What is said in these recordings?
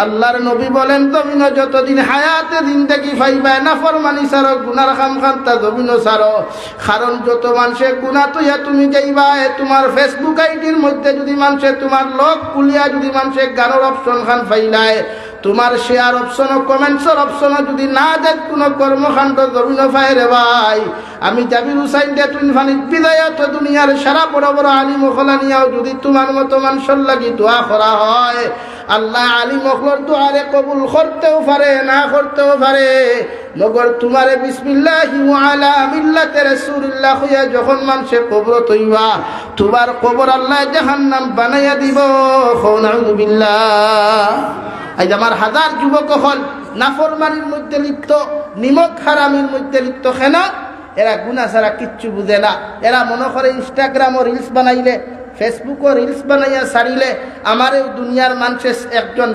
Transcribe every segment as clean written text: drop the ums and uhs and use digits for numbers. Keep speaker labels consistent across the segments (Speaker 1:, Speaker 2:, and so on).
Speaker 1: আল্লাহর নবী বলেন জমিন যতদিন হায়াতে জিন্দেগি পাইবায় নাফরমানি ছাড়ো গুনার খাম খান্তা জমিন ছাড়ো। কারণ যত মানুষে গুনাহ তুইয়া তুমি যাইবা তোমার ফেসবুক আইডির মধ্যে যদি মানুষে তোমার লক খুলিয়া যদি মানুষে গানের অপশন খান পাইলায় তোমার শেয়ার অপশন ও কমেন্টসের অপশন যদি না যায় কোনো কর্মকাণ্ড জমিন পায় রে ভাই, আমি জাবির হুসাইন দে তুই ফানিত বিদায় তো দুনিয়ার সারা বড় বড় আলিম ওখলা নিয়াও যদি তোমার মতো মানুষের লাগি দোয়া করা হয় আল্লাহ আলিম ওখলার দোয়ারে কবুল করতেও পারে না করতেও পারে। মগর তোমারে বিসমিল্লাহি ওয়া আলা মিল্লাতি রাসূলিল্লাহ হইয়া যখন মানুষে কবর তৈবা তোমার কবর আল্লাহ জাহান্নাম বানাইয়া দিব। নাউযু বিল্লাহ। আজ আমার হাজার যুবক হল নাফরমানির মধ্যে লিপ্ত, নিমক হারামির মধ্যে লিপ্ত। কেন? এরা গুনাহ ছাড়া কিচ্ছু বুঝে না। এরা মনে করে ইনস্টাগ্রামও রিলস বানাইলে ফেসবুকও রিলস বানাইয়া ছাড়িলে আমারও দুনিয়ার মানুষের একজন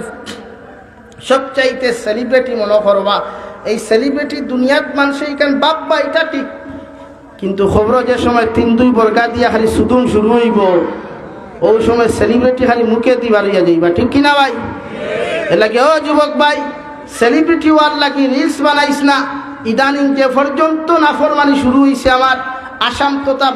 Speaker 1: সবচাইতে সেলিব্রিটি মনে করবা। এই সেলিব্রিটি দুনিয়ার মানুষে এখানে বাপ্পা এটা ঠিক, কিন্তু খবর যে সময় ৩-২ বর্গা দিয়া খালি সুদুম শুরু হইব ওই সময় সেলিব্রিটি খালি মুখে দিবার হইয়া যাইবা। ঠিক কিনা ভাই? এ লাগে ও যুবক ভাই, সেলিব্রিটি ওয়ার লাগি রিলস বানাইস না। ইদানিং যে পর্যন্ত নাফরমানি শুরু হয়েছে আমার আসাম তথা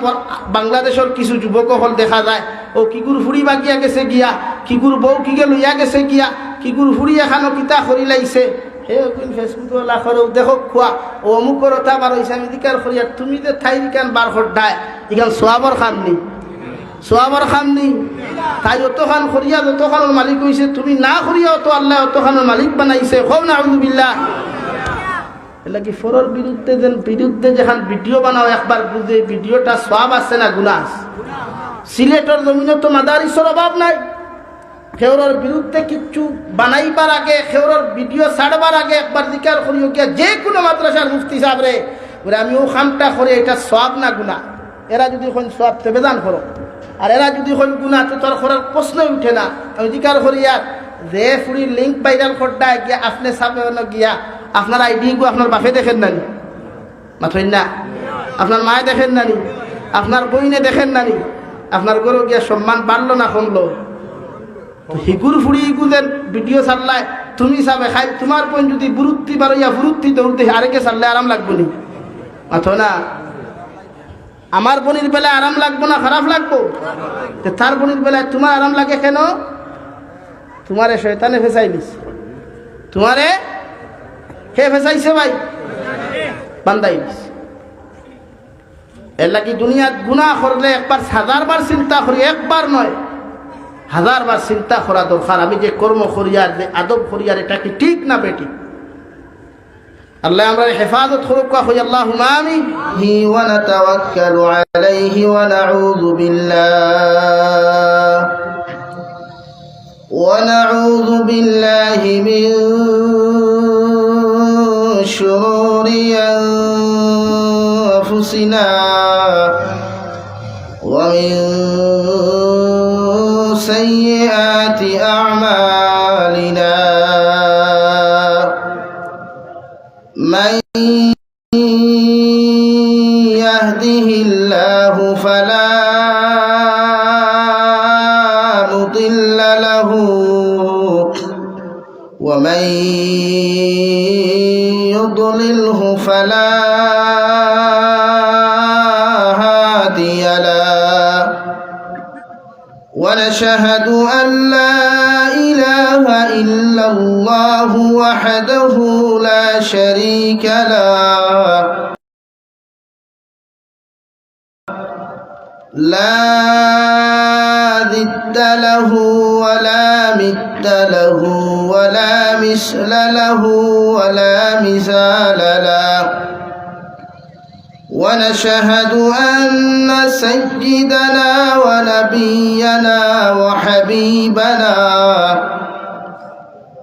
Speaker 1: বাংলাদেশের কিছু যুবক হল দেখা যায় ও কিগুর ফুড়ি বাগিয়া গেছে গিয়া, কিগুর বউ কিগে লইয়া গেছে গিয়া, কিগুর ফুড়ি এখানো কিতা করি লাইছে হে ফেসবুক লাখরেও দেখো খোয়া ও অমুকর তা বার হয়েছে। আমি দিকার করি আর তুমি যে থাই দিকান বার হড্ডায় ইখান সোয়াবর খান নি, সোয়াবর খান নি। তাই অতখান করিয়া যতখানোর মালিক হয়েছে তুমি না করিয়াও তো আল্লাহ অতখানোর মালিক বানাইছে। খৌ নাউযু বিল্লাহ। এলাকি ফরর বিরুদ্ধে যেখান ভিডিও বানাও একবার বুঝে ভিডিওটা সওয়াব আছে না গুনাহ আছে। সিলেটের জমিনে তো মাদারিসের অভাব নাই। খেউরের বিরুদ্ধে কিচ্ছু বানাইবার আগে খেউরের ভিডিও ছাড়বার আগে একবার জিকার করিও গিয়া যে কোনো মাদ্রাসার মুফতি সাহেব রে বলে আমি ও খামটা করে এটা সওয়াব না গুনাহ। এরা যদি কোন সওয়াব তবে দান করো, আর এরা যদি কোন গুনাহ তো তোর করার প্রশ্নই উঠে না। আমি জিকার করি আর যে ফুড়ির লিঙ্ক ভাইরাল করতে গিয়া আপনি সামনে গিয়া আপনার আইডি গো আপনার বাপে দেখেন নানি মাথইন না, আপনার মায়ে দেখেন নানি, আপনার বইনে দেখেন নানি, আপনার গরু গিয়া সম্মান বাড়লো না কমলো? হিগুর ফুড়ি ইগুদের ভিডিও ছাড়লায় তুমি চাবে খাই তোমার বোন যদি বুরুত্তি বারইয়া বুরুত্তি দৌড়তে আরেকে ছাড়লে আরাম লাগবো নি? মাথো না। আমার বোনের বেলায় আরাম লাগবো না খারাপ লাগবো? তার বোনের বেলায় তোমার আরাম লাগে কেন? তোমারে শয়তানে ফেসাই নিস, তোমারে কে ফেসাইছে ভাই? বান্দাই নিস। এর লাগি দুনিয়াত গুনাহ করলে একবার 1000বার চিন্তা করি, একবার নয় 1000বার চিন্তা করা দরকার। আমি যে কর্ম করিয়ার যে আদব করিয়ার এটা কি ঠিক না বেঠিক? আল্লাহ আমরা হেফাজত করুক। কই আল্লাহুম্মা আমিন। ওয়া নাতাওয়াক্কালু আলাইহি ওয়া নাউযু বিল্লাহ ونعوذ بالله من شرور أنفسنا ومن سيئات أعمالنا من يهده الله فلا مضل له ومن يضلله فلا هادي له ونشهد أن لا إله إلا الله وحده لا شريك له لا ضد له ولا مد له ولا مثل له ولا مثال له ونشهد أن سيدنا ونبينا وحبيبنا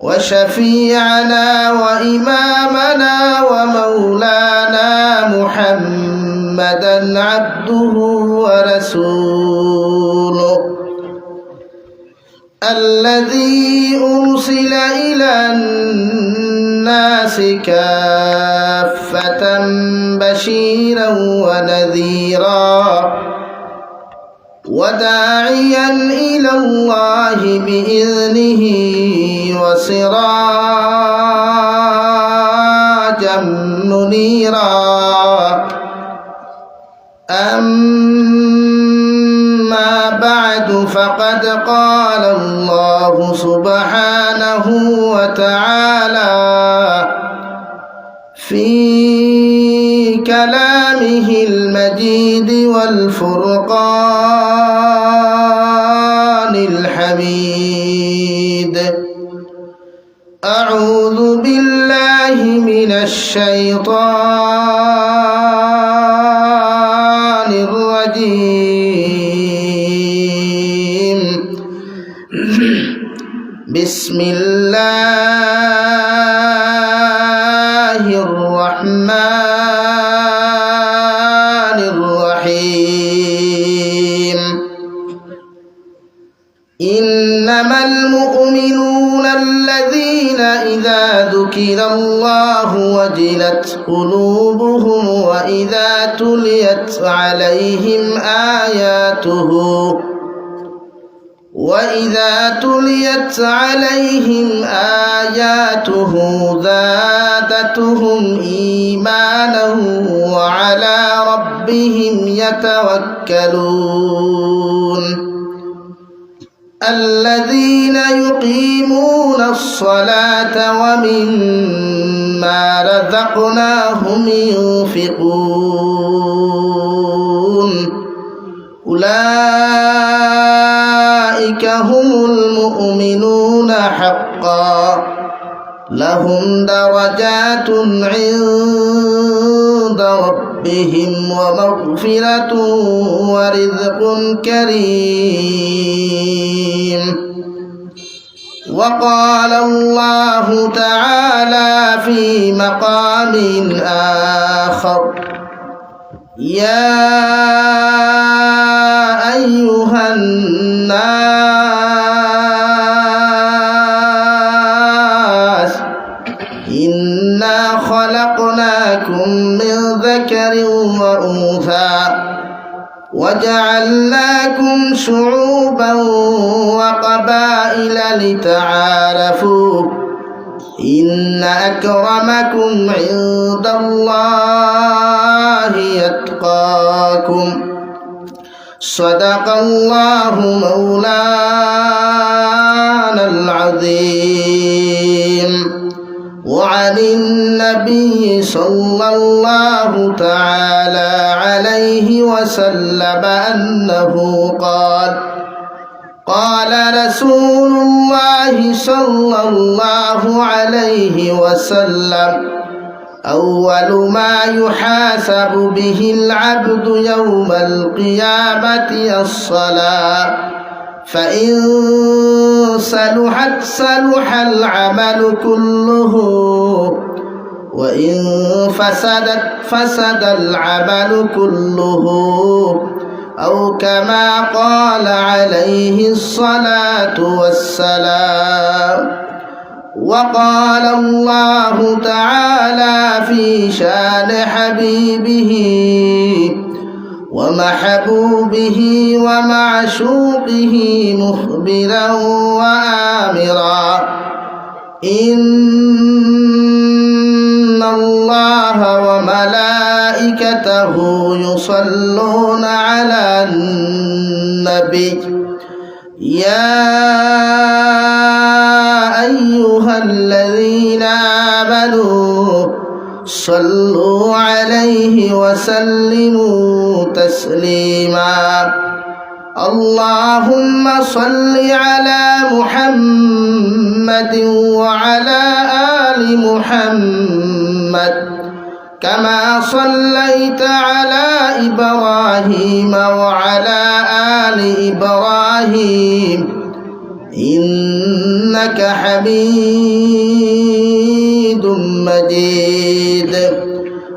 Speaker 1: وشفيعنا وإمامنا ومولانا محمدا عبده ورسوله الذي أرسل إلى الناس كافة بشيرا ونذيرا وداعيا إلى الله بإذنه وسراجا منيرا أما بعد فقد قال الله سبحانه وتعالى في كلامه المجيد والفرقان الحميد أعوذ بالله من الشيطان الرجيم بسم الله الرحمن الرحيم إنما المؤمنون الذين إذا ذكر الله وجلت قلوبهم وإذا تليت عليهم آياته زادتهم إيمانا وعلى ربهم يتوكلون الذين يقيمون الصلاة ومما رزقناهم ينفقون أولئك هم المؤمنون حقا لهم درجات عند ربهم ومغفرة ورزق كريم وقال الله تعالى في مقام آخر يا أيها الناس إنا خلقناكم من ذكر وأنثى وجعلناكم شعوبا وقبائل لتعارفوا إن أكرمكم عند الله يتقاكم صدق الله مولانا العظيم وعن النبي صلى الله تعالى عليه وسلم أنه قال رسول الله صلى الله عليه وسلم أول ما يحاسب به العبد يوم القيامة الصلاة فإن صلحت صلح العمل كله وإن فسدت فسد العمل كله أو كما قال عليه الصلاة والسلام وقال الله تعالى في شان حبيبه ومحبوبه ومعشوقه مخبرا وآمرا إن الله وملائكته يصلون على النبي يا أيها الذين آمنوا صلوا عليه وسلموا تسليما اللهم صل على محمد وعلى آل محمد كما صليت على إبراهيم وعلى آل إبراهيم إنك حميد مجيد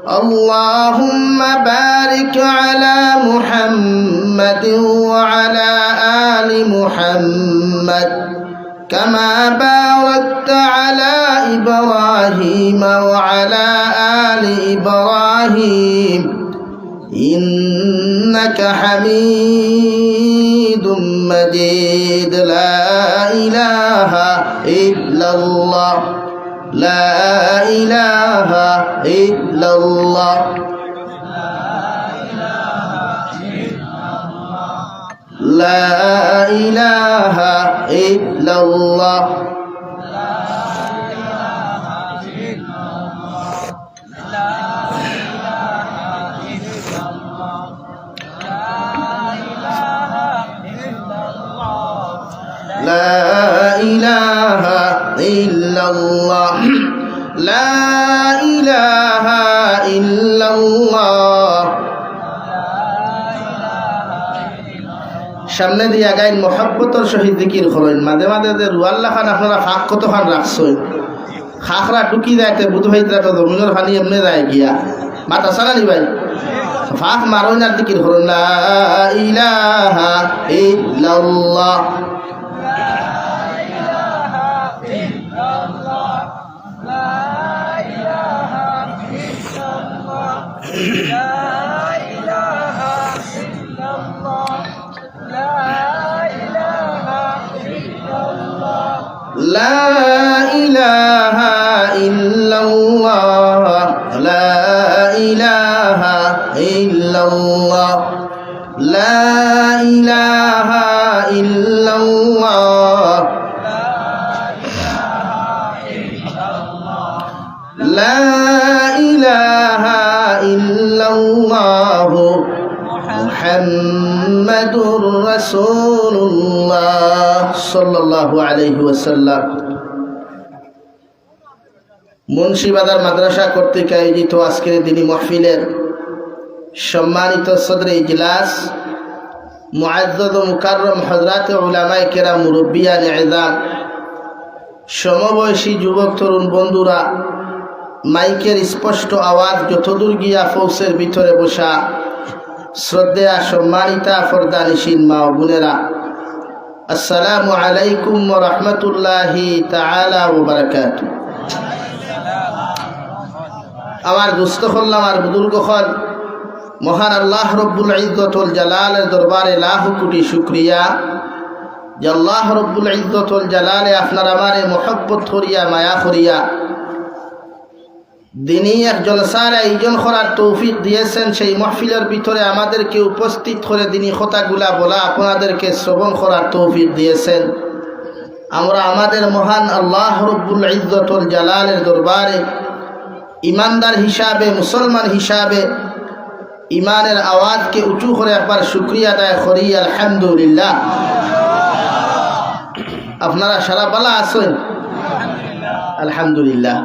Speaker 1: اللهم بارك على محمد وعلى آل محمد كما باركت على إبراهيم وعلى آل إبراهيم إنك حميد হামিদুম মাজিদ লা ইলাহা ইল্লাল্লাহ লা ইলাহা ইল্লাল্লাহ লা ইলাহা ইল্লাল্লাহ لا إله إلا الله لا إله إلا الله সামনে দিয়া গাইন মোহাব্বতর সহিত জিকির করেন মাঝে মাঝে যে রুয়াল্লা খান আপনারা ফাঁক কতখান রাখছেন খাখরা ঢুকি যাইতে বুধ ভাইতরা তো জমিনের পানি এমনি যায় গিয়া বাত আসা না নি ভাই ফাঁক মারুন আর জিকির করেন লা ইলাহা ইল্লাল্লাহ لا إله إلا الله لا إله إلا الله لا إله إلا الله لا إله إلا الله محمد رسول الله صلى الله عليه وسلم মুন্সিবাজার মাদ্রাসা কর্তৃক আয়োজিত আজকের দিনী মাহফিলের সম্মানিত সদরে ইজলাস মুআজ্জাজ ও মুকাররম হযরত উলামায়ে কেরাম মুরব্বিয়ান ইজাম সমবয়সী যুবক তরুণ বন্ধুরা মাইকের স্পষ্ট আওয়াজ যতদূর গিয়া ফৌসের ভিতরে বসা শ্রদ্ধেয়া সম্মানিতা ফরদানিশীন মা ও বোনেরা আসসালামু আলাইকুম ওয়া রাহমাতুল্লাহি তাআলা ওয়া বারাকাতুহু আমার দুস্থ হল্লাম আর বুজুর্গ হল মহান আল্লাহ রব্বুল ইজ্জত ওয়াল জালালের দরবারে লাখ কোটি শুকরিয়া যে আল্লাহ রব্বুল ইজ্জত ওয়াল জালালে আপনার আমারে মোহব্বত করিয়া মায়া করিয়া দিনই এক জলসার আয়োজন করার তৌফিক দিয়েছেন সেই মাহফিলের ভিতরে আমাদেরকে উপস্থিত করে দিনই কথাগুলা বলা আপনাদেরকে শ্রবণ করার তৌফিক দিয়েছেন আমরা আমাদের মহান আল্লাহ রব্বুল ইজ্জত ওয়াল জালালের দরবারে ইমানদার হিসাবে মুসলমান হিসাবে ইমানের আওয়াজকে উঁচু করে একবার শুকরিয়া আদায় করি আলহামদুলিল্লাহ আপনারা সারা বালা আছেন আলহামদুলিল্লাহ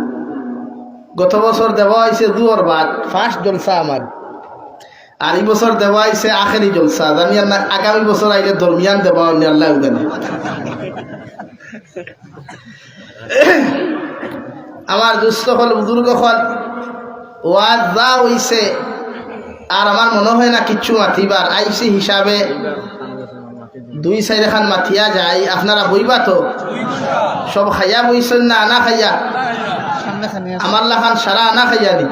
Speaker 1: গত বছর দেওয়া হয়েছে দুয়ার বাদ ফার্স্ট জলসা আমার আর এই বছর দেওয়া হয়েছে আখেরি জলসা জানি না আগামী বছর আইলে দরমিয়ান দেওয়া হলে আল্লাহ জানে আমার দুস্থ হল বুজুর্গ হল ওয়াজ যা হইছে আর আমার মনে হয় না কিচ্ছু মাতিবার আইসি হিসাবে 2-4 খান মাথিয়া যায় আপনারা বইবা তো সব খাইয়া বইছেন না আনা খাইয়া আমার লাখান সারা আনা খাইয়া নি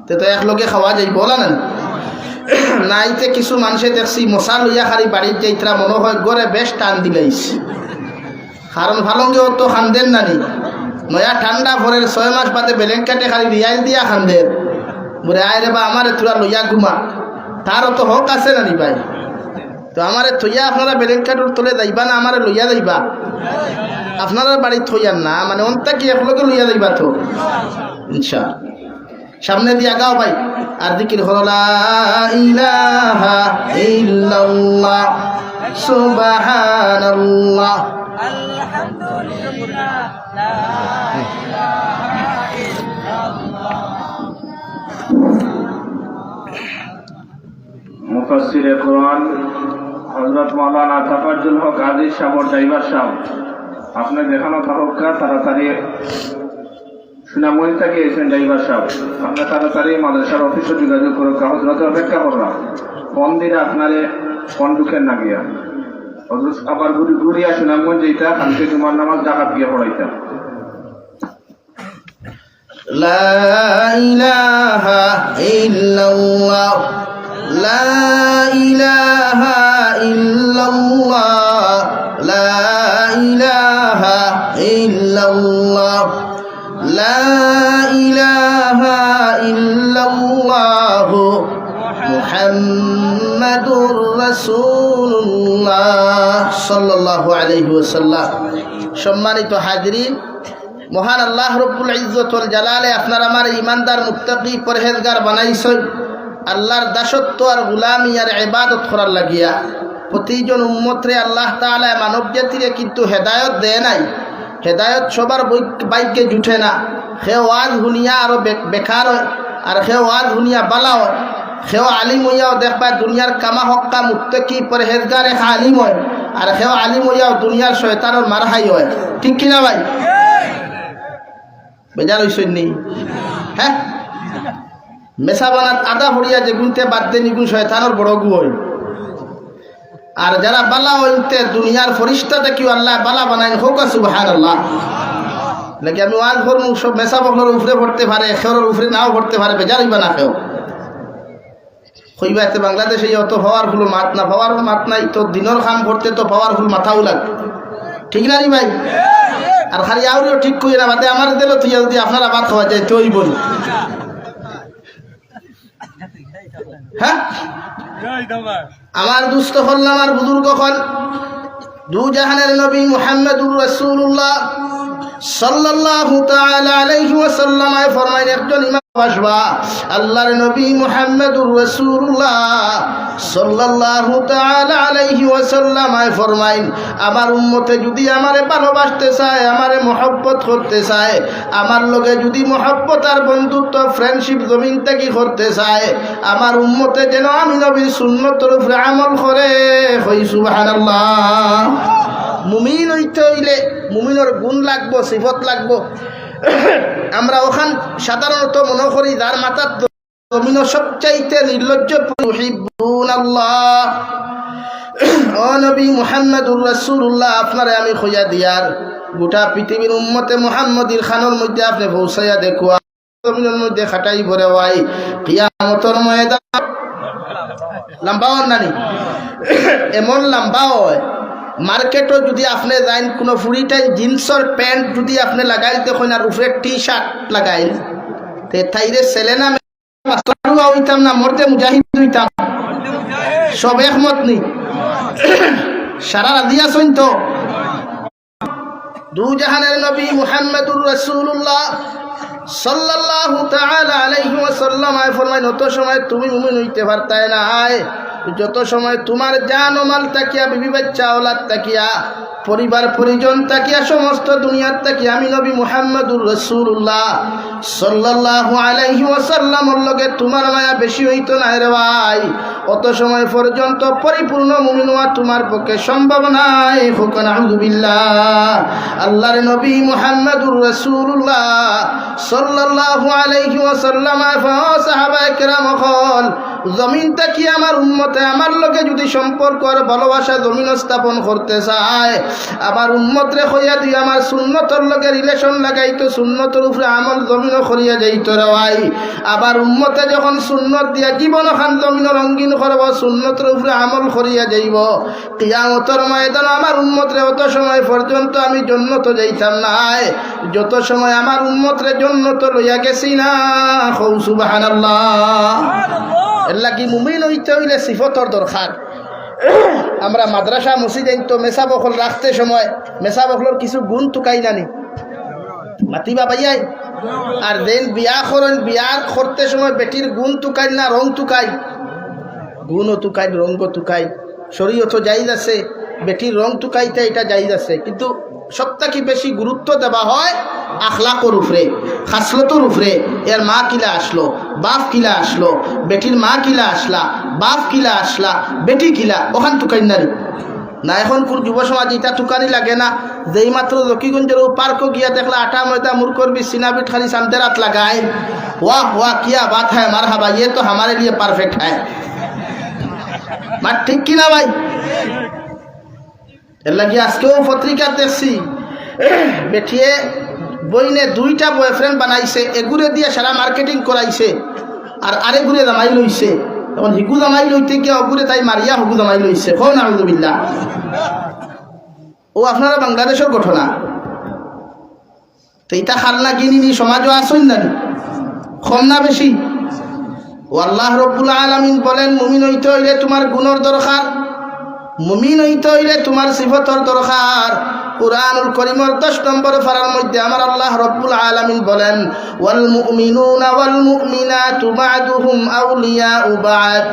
Speaker 1: তো একলগে খাওয়া যাই বলা না নাইতে কিছু মানুষে দেখছি মশা লইয়া খালি বাড়ির যাইতরা মনে হয় গড়ে বেশ টান দিলাইস কারণ ভালঙ্গেও তো খান্দেন নানি নয়া ঠান্ডা ভরের 6 মাস বাদে ব্ল্যাঙ্কেটে খালি রিয়াল দিয়া খান্দের বলে আয় রে বা আমারে তোরা লইয়া ঘুমা তারও তো হক আছে নানি ভাই তো আমারে থইয়া আপনারা ব্ল্যাঙ্কেটের তলে যাইবা না আমারে লইয়া যাইবা আপনারা বাড়ি থইয়ার না মানে অন্তা কি একলগে লইয়া যাইবা তো ইনশাআল্লাহ সামনে দিয়া গাও ভাই আর জিকির হলো লা ইলাহা ইল্লাল্লাহ সুবহানাল্লাহ আলহামদুলিল্লাহ লা ইলাহা ইল্লাল্লাহ
Speaker 2: মুফাসসিরে কোরআন হযরত মাওলানা তাফাজ্জুল হক আজিজ সাহেব ড্রাইভার সাহেব আপনি দেখানো থাকা তাড়াতাড়ি সুনামগঞ্জ থেকে এসেছেন ড্রাইভার সাহেব আপনি তাড়াতাড়ি মাদ্রাসার অফিসে যোগাযোগ করে হযরত অপেক্ষা করলাম ফোন দিলে আপনারে ফোন ঢুকেন না গিয়া হযরত আবার ঘুরিয়া সুনামগঞ্জ যেটা কালকে জুমার নামাজ ডাকাত গিয়া পড়াইতা
Speaker 1: লা ইলাহা ইল্লাল্লাহ لا إله ইল্লাল্লাহ লা ইলাহা ইল্লাল্লাহ লা ইলাহা ইল্লাল্লাহ মুহাম্মাদুর রাসূলুল্লাহ সাল্লাল্লাহু আলাইহি ওয়াসাল্লাম। সম্মানিত হাজিরিন, মহান আল্লাহ রব্বুল ইজ্জত ওয়াল জালালে আপনার আমার ইমানদার মুত্তাকি পরহেজগার বানাইছেন আল্লাহর দাসত্ব আর গোলামি আর ইবাদত করার লাগিয়া। প্রতিজন উম্মতরে আল্লাহ তাআলা মানব জাতিরে কিন্তু হেদায়ত দেয় নাই। হেদায়ত সবার বাইকে জুটে না। সেও ওয়াজ শুনিয়া আরো বেকার হয়, আর সেও ওয়াজ শুনিয়া বালা হয়। সেও আলিম হইয়াও দেখবা দুনিয়ার কামা হক্কা মুত্তাকি পরহেজগার এক আলিম হয়, আর সেও আলিম হইয়াও দুনিয়ার শয়তানের মারহাই হয়। ঠিক কিনা ভাই? বেজার হইছেন নি? হ্যাঁ, মেসা বানাত আদা হরিয়া যে গুনতে বাদ দেন ইগুন শয়তানের বড় গু হয়। আর যারা বালা হইতে দুনিয়ার ফরিস্তা দেখিও আল্লাহ বালা বানাইন হোক সুবহানাল্লাহ। নাকি আমি ওয়াজ করবো সব মেসা বকলের উপরে পড়তে পারে, খেওরের উপরে নাও পড়তে পারে, বেজার হইবা না খেও হইবা। এতে বাংলাদেশে অত পাওয়ারফুল মাত না, পাওয়ারফুল মাত নাই তো দিনের কাম করতে তো পাওয়ারফুল মাথাও লাগবে। ঠিক না নি ভাই? আর খালি আউরিও ঠিক করি না বাদে আমার দিল তুই যদি আপনারা ভাত খাওয়া যায় তুই বলি। হ্যাঁ, আমার দুস্থ হল আমার বুজুর্গ হল দু জাহানের নবী মুহাম্মদুর রাসূলুল্লাহ সাল্লাল্লাহু তাআলা আলাইহি ওয়াসাল্লাম ফরমাইলেন একজন ইমাম আসবা আল্লাহর নবী মুহাম্মদুর রাসূলুল্লাহ সাল্লাল্লাহু তাআলা আলাইহি ওয়াসাল্লাম ফরমাইন আমার উম্মতে যদি আমারে ভালোবাসতে চায়, আমারে মহব্বত করতে চায়, আমার লগে যদি মহব্বত আর বন্ধুত্ব ফ্রেন্ডশিপ জমিন থেকে করতে চায়, আমার উম্মতে যেন আমি নবীর সুন্নতের উপরে আমল করে। কই সুবহানাল্লাহ। মুমিন হইতে হইলে মুমিনের গুণ লাগবো, সিফত লাগবো। আমরা ওখান সাধারণত মনে করি যার মাথার জমিন সবচাইতে নির্লজ্জ আল্লাহ ও নবী মুহাম্মদুর রাসূলুল্লাহ আপনারে আমি খোঁজা দিয়ার গোটা পৃথিবীর উম্মতে মুহাম্মদীর খানের মধ্যে আপনি পৌঁছাইয়া দেখুয়া জমিনের মধ্যে খাটাই ভরে ওয়াই কিয়ামতের ময়দান লম্বা নানি এমন লম্বা হয়। মার্কেটও যদি আপনি যাইন কোনো ফুরিটাই জিন্সর প্যান্ট যদি আপনি লাগাইল দেখুন আর উপরে টি শার্ট লাগাইল তে তাইরে ছেলে না হইতাম না মরতে মুজাহিদ হইতাম। সব একমত নি? সারা রাজি আছেন তো? দু জাহানের নবী মুহাম্মদুর রাসূলুল্লাহ সাল্লাল্লাহু তাআলা আলাইহি ওয়াসাল্লাম ফরমাইন অত সময় তুমি মুমিন হইতে পারতাই না, যত সময় তোমার জান ও মাল তাকিয়া, বিবি বাচ্চা ওলাদ তাকিয়া, পরিবার পরিজন তাকিয়া, সমস্ত দুনিয়ার তাকিয়া আমি নবী মুহাম্মদুর রাসূলুল্লাহ সাল্লাল্লাহু আলাইহি ওয়াসাল্লামের লগে তোমার মায়া বেশি হইতো না রে ভাই। অত সময় পর্যন্ত পরিপূর্ণ মুমিন হওয়া তোমার পক্ষে সম্ভব নাই। ফুকান আউযুবিল্লাহ। আল্লাহর নবী মুহাম্মদুর রাসূলুল্লাহ সাল্লাল্লাহু আলাইহি ওয়াসাল্লাম সাহাবায়ে কেরাম হল জমিন তাকি আমার উম্মতে আমার লগে যদি সম্পর্ক আর ভালোবাসা জমিন স্থাপন করতে চায়, আমার উম্মতরে কইয়া দিয়ে আমার সুন্নতর লগে রিলেশন লাগাইতো, সুন্নতের উপরে আমল জমিন করিয়া যাইত রে ভাই। আবার উম্মতে যখন সুন্নত দিয়া জীবন খান জমিন রঙ্গিন করব, সুন্নতের উপরে আমল করিয়া যাইব, কিয়ামতের ময়দান আমার উম্মতরে অত সময় পর্যন্ত আমি জন্নত যাইতাম নাই যত সময় আমার উম্মতরে জন্নত লইয়া গেছি না। কও সুবহানাল্লাহ। এর লাগি মুমিন হইতে হইলে সিফতর দরকার। আমরা মাদ্রাসা মসজিদ তো মেসা বখল রাখতে সময় মেসা বখলর কিছু গুণ তুকাই জানি মাতিবা পাইয়াই, আর দেন বিয়া করেন বিয়ার করতে সময় বেটির গুণ তুকাই না রং তুকাই, গুণও তুকাই রঙ্গ তুকাই। শরীয়ত জায়েজ আছে, বেটির রং তুকাইতে এটা জায়েজ আছে, কিন্তু সবথেকে বেশি গুরুত্ব দেওয়া হয় আখলাকর উপরে, খাসলতর উপরে। এর মা কিলা আসলো, বাপ কিলা আসলো, বেটির মা কিলা আসলা, বাপ কিলা আসলা, বেটি কিলা, ওখান তুকাই না না। এখন কোন যুব সমাজ এটা তুকানি লাগে না। যেই মাত্র লক্ষ্মীগঞ্জের পার্কও গিয়া দেখলা আটা ময়দা মুর করবি সিনাবিট খালি সামতেরাত লাগায়, वाह वाह क्या बात है, मरहबा, ये तो हमारे लिए परफेक्ट है। बात ठीक की ना भाई? लगी আজকেও পত্রিকা দেখছি বেঠিয়ে বইনে দুইটা বয়ফ্রেন্ড বানাইছে, এগুরে দিয়ে সারা মার্কেটিং করাইছে আর আরেগুরে জামাই লইছে। এখন হিকু জামাই লইতে গিয়ে অগুরে তাই মারিয়া হুকু জামাই লইছে কও নাউযুবিল্লাহ। ও আপনারা বাংলাদেশের ঘটনা তো এটা খালনা কিনি সমাজও আসুন না কম না বেশি। ও আল্লাহ রব্বুল আলামিন বলেন মুমিন হইতে হইলে তোমার গুণর দরকার, মুমিন হইতে হইলে তোমার সিফতর দরকার। কুরআনুল কারীমের 10 নম্বর পারার মধ্যে আমার আল্লাহ রব্বুল আলামিন বলেন ওয়াল মুমিনুনা ওয়াল মুমিনাতু বা'দুহুম আউলিয়াউ বা'দ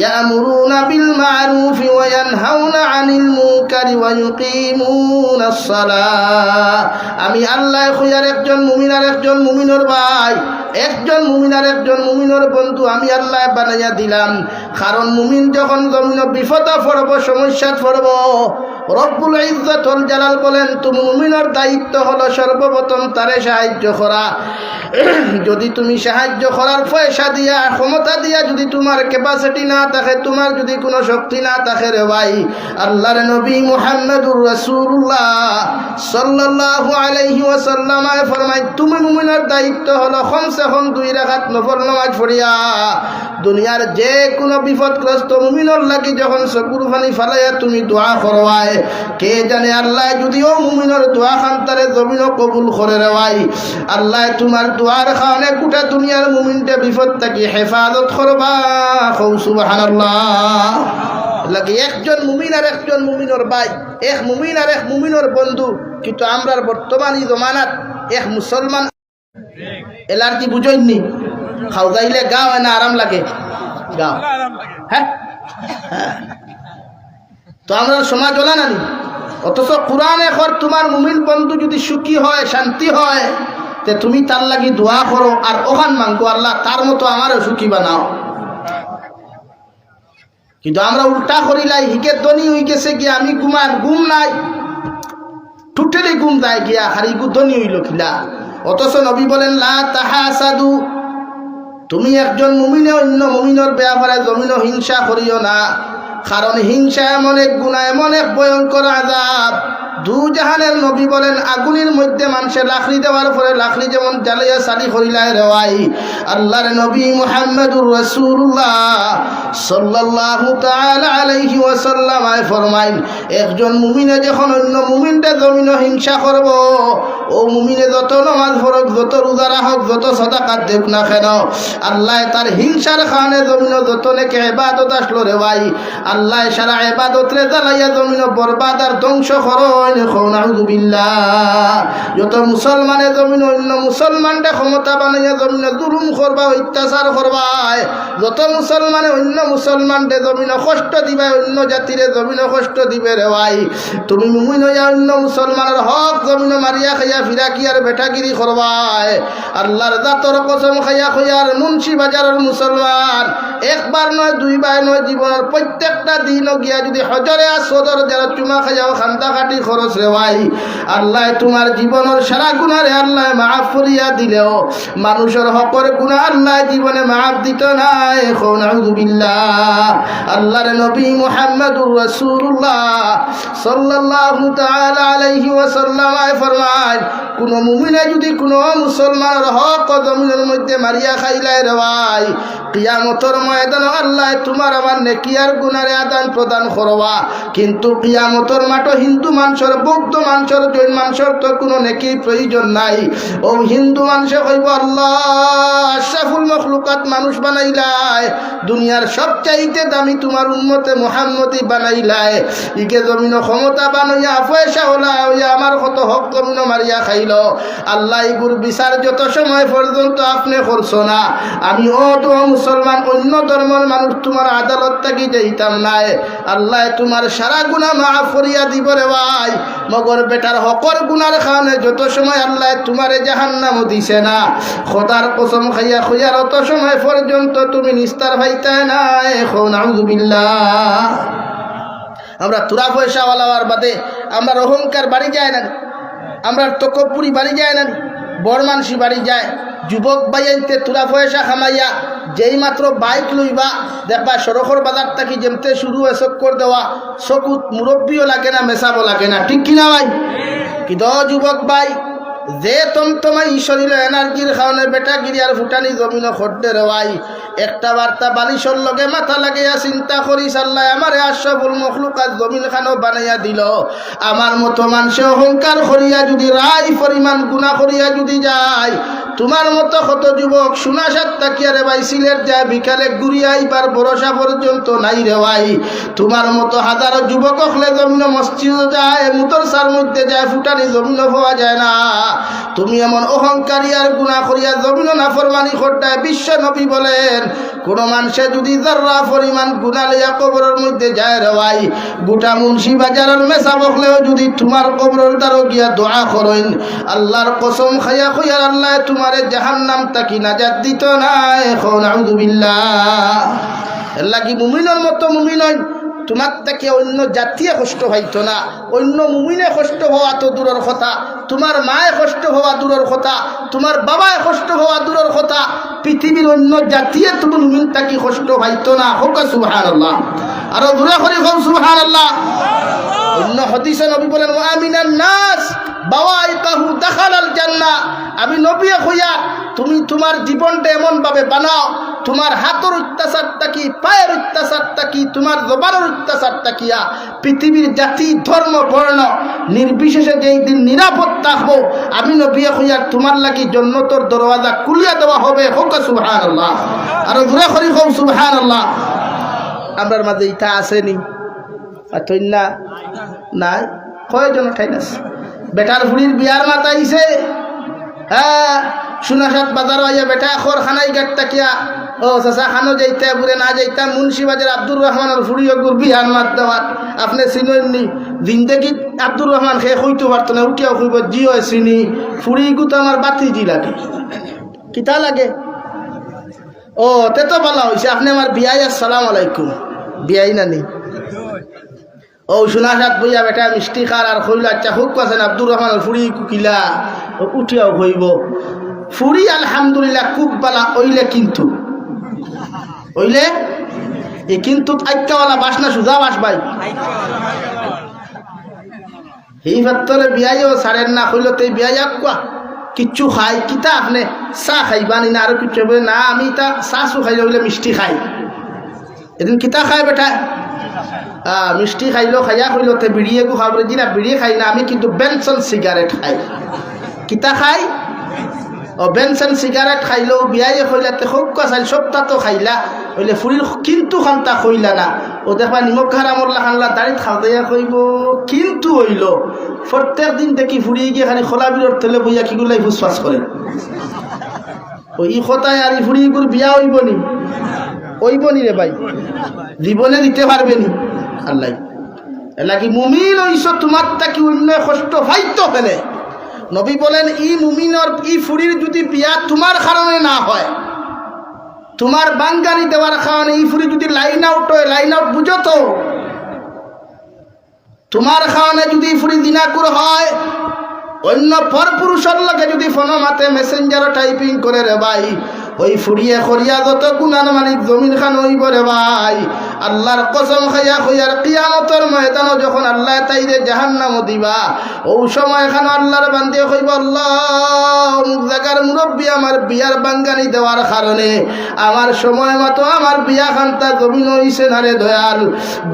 Speaker 1: ইয়ামুরুনা বিল মা'রুফি ওয়া ইয়ানহাউনা আনিল মুনকারি ওয়া ইউকিমুনাস সালাহ। আমি আল্লাহ খুঁজার একজন মুমিন আর একজন মুমিনের ভাই, একজন মুমিন আর একজন মুমিনের বন্ধু আমি আল্লাহ বানাইয়া দিলাম। কারণ মুমিন যখন জমিন বিপদে পড়ব, সমস্যাত পড়ব, রব্বুল ইজ্জতুল জালাল বলেন তুমি মুমিনের দায়িত্ব হলো সর্বপ্রথম তারে সাহায্য করা। যদি তুমি সাহায্য করার পয়সা দিয়া ক্ষমতা দিয়া যদি তোমার ক্যাপাসিটি না থাকে, তোমার যদি কোনো শক্তি না থাকে রে ভাই, আল্লাহর নবী মুহাম্মদুর রাসূলুল্লাহ সাল্লাল্লাহু আলাইহি ওয়াসাল্লাম ফরমায় তুমি মুমিনের দায়িত্ব হলো কমসে কম 2 রাকাত নফল নামাজ পড়িয়া দুনিয়ার যে কোনো বিপদগ্রস্ত মুমিনের লাগি যখন চকুর পানি ফালাইয়া তুমি দোয়া করবায়, কে জানে আল্লাহ যদিও মুমিনের দোয়া খান্তারে জমিনও কবুল করে রে ভাই, আল্লাহ তোমার দোয়ার কারণে গোটা দুনিয়ার মুমিনটা বিপদ থেকে হেফাজত করবা। সুবহানাল্লাহ। লাগে একজন মুমিন আর একজন মুমিনের ভাই, এক মুমিন আর এক মুমিনের বন্ধু। কিন্তু আমরা বর্তমান এই জমানাত এক মুসলমান এলার্জি বুঝইনি, খাও যাইলে গাও না আরাম লাগে গাও, হ্যাঁ তো আমরা সমাজ ওলা নানি। অথচ কোরআনে কর তোমার মুমিন বন্ধু যদি সুখী হয়, শান্তি হয়, তে তুমি তার লাগি দোয়া করো আর ওখান মাঙ্গো আল্লাহ তার মতো আমারও সুখী বানাও। কিন্তু আমরা উল্টা করিলাই, হিকে ধনী হয়ে গেছে গিয়া আমি ঘুম নাই, টোটালি ঘুম যায় গিয়া হারি ধনী হইল খিলা। অথচ নবী বলেন লা তাহাসাদু, তুমি একজন মুমিনে অন্য মুমিনের ব্যাপারে জমিন হিংসা করিও না। কারণ হিংসা এমন এক গুনাহ, এমন এক ভয়ঙ্কর আযাব। দুজাহানের নবী বলেন আগুনের মধ্যে মানুষের লাকড়ি দেওয়ার পরে লাকড়ি যেমন জ্বালিয়া সালি করিলায় রেওয়াই, আল্লাহর নবী মুহাম্মদুর রাসূলুল্লাহ সাল্লাল্লাহু তাআলা আলাইহি ওয়াসাল্লাম ফরমাইন একজন মুমিনে যখন অন্য মুমিনটা জমিন হিংসা করব, ও মুমিনে যত নামাজ পড়ুক, যত রোজা রাখুক, যত সাদাকাত দেখ না কেন, আল্লাহ তার হিংসার কারণে জমিন যত নেক ইবাদত আসলো রে ভাই, আল্লাহ সারা ইবাদত রে জ্বালাইয়া জমিন বরবাদ আর ধ্বংস করো। যত মুসলমানে জমিন অন্য মুসলমানটা ক্ষমতা বানাইয়া জমিন জুলুম করবা, অত্যাচার করবা, যত মুসলমানে অন্য মুসলমানকে জমিন কষ্ট দিবা, অন্য জাতিরে জমিন কষ্ট দিবে রে ভাই, তুমি মুমিন হইয়া অন্য মুসলমানের হক জমিন মারিয়া খাইয়া ফিরাকি আর বেটাগিরি করবাই। আল্লাহর জাতর কসম খাইয়া খাইয়ার মুন্সি বাজারের মুসলমান একবার নয় দুইবার নয় জীবনের প্রত্যেকটা দিন গিয়া যদি হজরে আসদর যারা চুমা খাইয়াও খান্দা কাটি খরচ রে ভাই, আল্লাহ তোমার জীবনের সারা গুনারে আল্লাহ মাফ করিয়া দিলেও মানুষের হকর গুনাহ আল্লাহ জীবনে মাফ দিত নাই। নাউযুবিল্লাহ। আল্লাহর নবী মুহাম্মদুর রাসূলুল্লাহ সাল্লাল্লাহু তাআলা আলাইহি ওয়াসাল্লাম ফরমায় কোন মুমিনে যদি কোন মুসলমানের হক জমিনের মধ্যে মারিয়া খাইলায় রে ভাই, কিয়ামতের ময়দানে আল্লাহ তোমার আমার নেকি আর গুনারে আদান প্রদান করবা। কিন্তু কিয়ামতের মাঠে হিন্দু মানুষের, বৌদ্ধ মানুষের, জৈন মানুষের তো কোনো নেকির প্রয়োজন নাই। ও হিন্দু মানুষে কইব আল্লাহ আশরাফুল মখলুকাত মানুষ বানাইলাই, দুনিয়ার সবচাইতে দামি তোমার উম্মতে মুহাম্মদি বানাইলাই, ইকে জমিন ক্ষমতা বানাইয়া পয়সা হলা হইয়া আমার কত হক জমিন মারিয়া খাইল। আল্লাহ ইগুর বিচার যত সময় পর্যন্ত আপনি করছো না, আমি ও তো মুসলমান অন্য ধর্মের মানুষ তোমার আদালত থাকি যাইতাম নাই। আল্লাহ তোমার সারা গুনাহ মাফ করিয়া দিব রে ভাই, মগর বেটার হকর গুনার কারণে যত সময় আল্লাহ তোমারে জাহান্নামও দিছে না, খোদার কসম খাইয়া খুইয়ার অত সময় পর্যন্ত তুমি নিস্তার পাইতে নাই। নাউযুবিল্লাহ। আমরা তুরা পয়সাওয়ালার বাদে আমরা অহংকার বাড়ি যায় না, আমরা তকব্বুরি বাড়ি যায় না, বড় মানসি বাড়ি যায়। যুবক বাইতে তুরা পয়সা খামাইয়া যেই মাত্র বাইক লইবা দেখবা সড়কর বাজার থাকি যেমতে শুরু হয় চক্কর দেওয়া, চকুত মুরব্বীও লাগে না, মেশাবো লাগে না, ঠিক কিনা ভাই? কিন্তু যুবক ভাই যে তমতমাই শরীর এনার্জির খাওয়ানে বেটা গিরিয়ার ফুটানি জমিন খড়তে রেওয়াই একটা বার্তা বালিশর লগে মাথা লাগাইয়া চিন্তা করিস আল্লাহ আমারে আশরাফুল মখলুকাত জমিন খানো বানাইয়া দিল আমার মতো মানুষে অহংকার করিয়া যদি রাই পরিমাণ গুনাহ করিয়া যদি যায় তোমার মতো কত যুবক সুনাসাত তাকিয়া রে ভাই সিলেট যায় বিকালে ঘুরিয়া আইবার ভরসা পর্যন্ত নাই রে ভাই তোমার মতো হাজারো যুবক হলে জমিন মসজিদ যায় মুদরসার মধ্যে যায় ফুটানি জমিন হওয়া যায় না তুমি এমন অহংকারী আর গুনাহ করিয়া জমিন নাফরমানি করতায় বিশ্ব নবী বলেন কোন মানুষে যদি যারা পরিমাণ গুনাহ লইয়া কবরের মধ্যে যায় রে ভাই গোটা মুন্সি বাজারের মেসা বকলেও যদি তোমার কবরের দ্বারা গিয়া দোয়া করেন আল্লাহর কসম খাইয়া কইয়া আল্লাহ তোমারে জাহান্নাম তাকি নাজাত দিত না এখন আউযুবিল্লাহ আল্লাহ কি মুমিনের মতো মুমিন হই তোমার থেকে অন্য জাতীয় কষ্ট হইতো না অন্য মুমিনে কষ্ট হওয়া তো দূরের কথা তোমার মায়ে কষ্ট হওয়া দূরের কথা তোমার বাবায় কষ্ট হওয়া দূরের কথা পৃথিবীর অন্য জাতীয় তুমি মুমিন তাকি কষ্ট হইতো না হোক সুবহানাল্লাহ আর দূরে করে হোক সুবহানাল্লাহ অন্য হাদিসে নবী বলেন মুআমিনান নাস বাওয়াইকাহু দাখালাল জান্নাহ আমি নবী কইয়া তুমি তোমার জীবনটা এমন ভাবে বানাও তোমার হাতের অত্যাচারটা কি পায়ের অত্যাচারটা কি তোমার জবানের অত্যাচারটা কিয়া পৃথিবীর জাতি ধর্ম বর্ণ নির্বিশেষে যেই দিন নিরাপদ থাকবো আমি নবী কইয়া তোমার লাগি জান্নাতের দরওয়াজা খুলিয়া দেওয়া হবে হোক সুবহানাল্লাহ আর দূরে করি হোক সুবহানাল্লাহ আমরার মাঝে ইটা আসেনি আর তৈনা নাই কয়জন ঠাইনাস বেটার ফুড়ির বিয়ার মাতা আইছে হ্যাঁ সুনাসাত বাজার আইয়া বেটা খর খানাই গাট তাকিয়া ও চাচা খানো যাইতা বুড়ে না যাইতা মুন্সিবাজার আব্দুর রহমানের ফুড়িও গুর বিহার মাত দেওয়ার আপনি চিনেননি জিন্দগি আব্দুর রহমান খে হইতে পারতো না উঠিয়াও কইব জি হয় চিনি ফুড়ি গুতো আমার বাতি জি লাগে কিতা লাগে ও তে তো বলা হয়েছে আপনি আমার বিয়াই আসসালাম আলাইকুম বিয়াই নানি ও সুনাসাত বইয়া বেটা মিষ্টি খার আর খইলা আচ্ছা খুব কাছেন আব্দুর রহমান ফুড়ি কুকিলা উঠিয়াও হইব ফুড়ি আলহামদুলিল্লাহ খুব বালা ওইলে কিন্তু ওইলে এ কিন্তু আইকাওয়ালা বাসনা সুজা বাস ভাই এই ভাতরে বিয়াইও ছাড়েন না হইলতে বিয়াই আকুয়া কিচ্ছু খাই কিতা আপনি চাহ খাইবানি না আরো কিচ্ছু বলে না আমি তা চাহ খাইলে হইলে মিষ্টি খাই এদিন কিতা খাই বেটা মিষ্টি খাইলো খাইয়া হইলতে বিড়িয়ে গু খাবো দিনা বিড়িয়ে খাই না আমি কিন্তু বেনসন সিগারেট খাই কিতা খাই ও বেনসন সিগারেট খাইলো বিয়াইয়ে খইলাতে খুব কাছাই সপ্তা তো খাইলা হইলে ফুরির কিন্তু খান্তা খইলা না ও দেখবা নিমখ ঘারামল্লা খানলা দাঁড়িয়ে খাওয়া কইব কিন্তু হইল প্রত্যেক দিন দেখি ফুরিয়ে গিয়ে খালি খোলা বিরোর তেলে বইয়া কিগুলাই ফুসফাস করে ওই ই কথায় আর ই ফুরিয়ে গুর বিয়া হইব নি রে ভাই জীবনে দিতে পারবে নি আল্লাহ এলাকি মুমিন হইছ তোমার তাকি অন্য কষ্ট ফাইতো ফেলে নবী বলেন ই মুমিনর ই ফুরির যদি বিয়া তোমার কারণে না হয় তোমার বাঙ্গানি দেওয়ার কারণে ই ফুরি যদি লাইন আউট হয় লাইন আউট বুঝো তো তোমার কারণে যদি ফুরি দিনাকুর হয় অন্য পরপুরুষের লগে যদি ফোন মাতে মেসেঞ্জার টাইপিং করে রে ভাই ওই ফুরিয়ে খরিয়া যত গুনার মালিক জমিন খান হইব রে ভাই আল্লাহর কসম খাইয়া কইয়ার কিয়ামতের ময়দানে যখন আল্লাহ তাইরে জাহান্নাম দিবা ও সময় খান আল্লাহর বান্দিয়ে কইব আল্লাহ অমুক জায়গার মুরব্বী আমার বিয়ার বাঙ্গানি দেওয়ার কারণে আমার সময় মতো আমার বিয়া খান্তা জমিন হইছে না রে দয়াল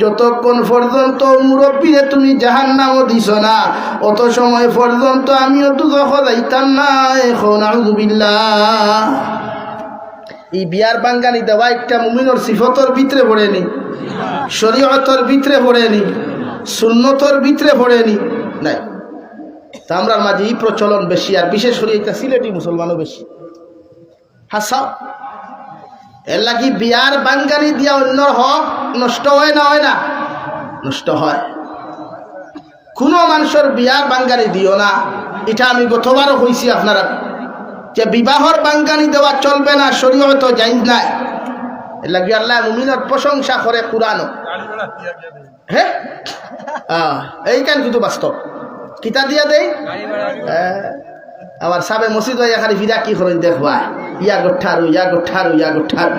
Speaker 1: যতক্ষণ পর্যন্ত মুরব্বীরে তুমি জাহান্নাম দিছ না অত সময় পর্যন্ত আমিও দুজখ যাইতাম না এখন আউযুবিল্লাহ এই বিয়ার বাঙ্গানি দেওয়া একটা মুমিনের সিফতর ভিতরে পড়েনি শরীয়তর ভিতরে পড়েনি সুন্নতর ভিতরে পড়েনি নাই তা আমরা মাঝে এই প্রচলন বেশি আর বিশেষ করে এটা সিলেটি মুসলমানও বেশি হাসাও এর লাগি বিয়ার বাঙ্গানি দিয়া অন্যর হক নষ্ট হয় না হয় না নষ্ট হয় কোনো মানুষের বিয়ার বাঙ্গানি দিও না এটা আমি গতবারও কইছি আপনারা যে বিবাহর বাঙ্গানি দেওয়া চলবে না শরীয়ত জায়েজ নাই এর লাগি আল্লাহ মুমিনের প্রশংসা করে কুরআন হ্যাঁ এইখান কিন্তু বাস্তব কিতা দিয়া দেই আবার সাবে মসজিদ হইয়া খালি ফিরা কি করেন দেখবা ইয়া গোঠারু ইয়া গোঠারু ইয়া গোঠারু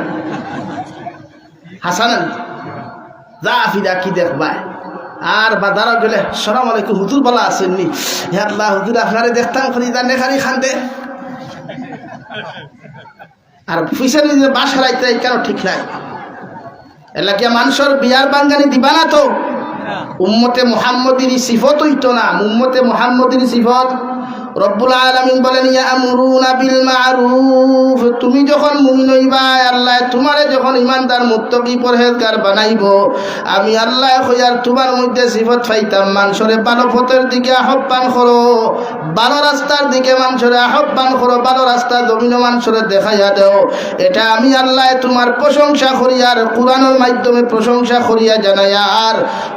Speaker 1: হাসান যা ফিরা কি দেখবা আর বাদারা গেলে সালাম আলাইকুম হুজুর বলা আসেননি, হে আল্লাহ হুজুর আপনারে দেখতাম খালি জানে খালি খান্দে। আর পয়সা নিয়ে বাস হারাইতে কেন ঠিক নাই। এলাকা মানুষের বিয়ার বাঙ্গানি দিবা না তো, উম্মতে মুহাম্মদির সিফত হইতো না। উম্মতে মুহাম্মদির সিফত রব্বুল আলামিন বলেন ইয়ামুরুনা বিল মারুফ। তুমি যখন মুমিন হইবা, আল্লাহ তোমারে যখন ইমানদার মুত্তাকি পরহেজগার বানাইব, আমি আল্লাহ কইয়ার তোমার মধ্যে সিফত পাইতাম মানুষরে ভালো পথের দিকে আহ্বান করো, ভালো রাস্তার দিকে মানুষরে আহ্বান করো, ভালো রাস্তা জমিন মানুষরে দেখাইয়া দাও। এটা আমি আল্লাহ তোমার প্রশংসা করি আর কোরআনের মাধ্যমে প্রশংসা করিয়া জানাই। আর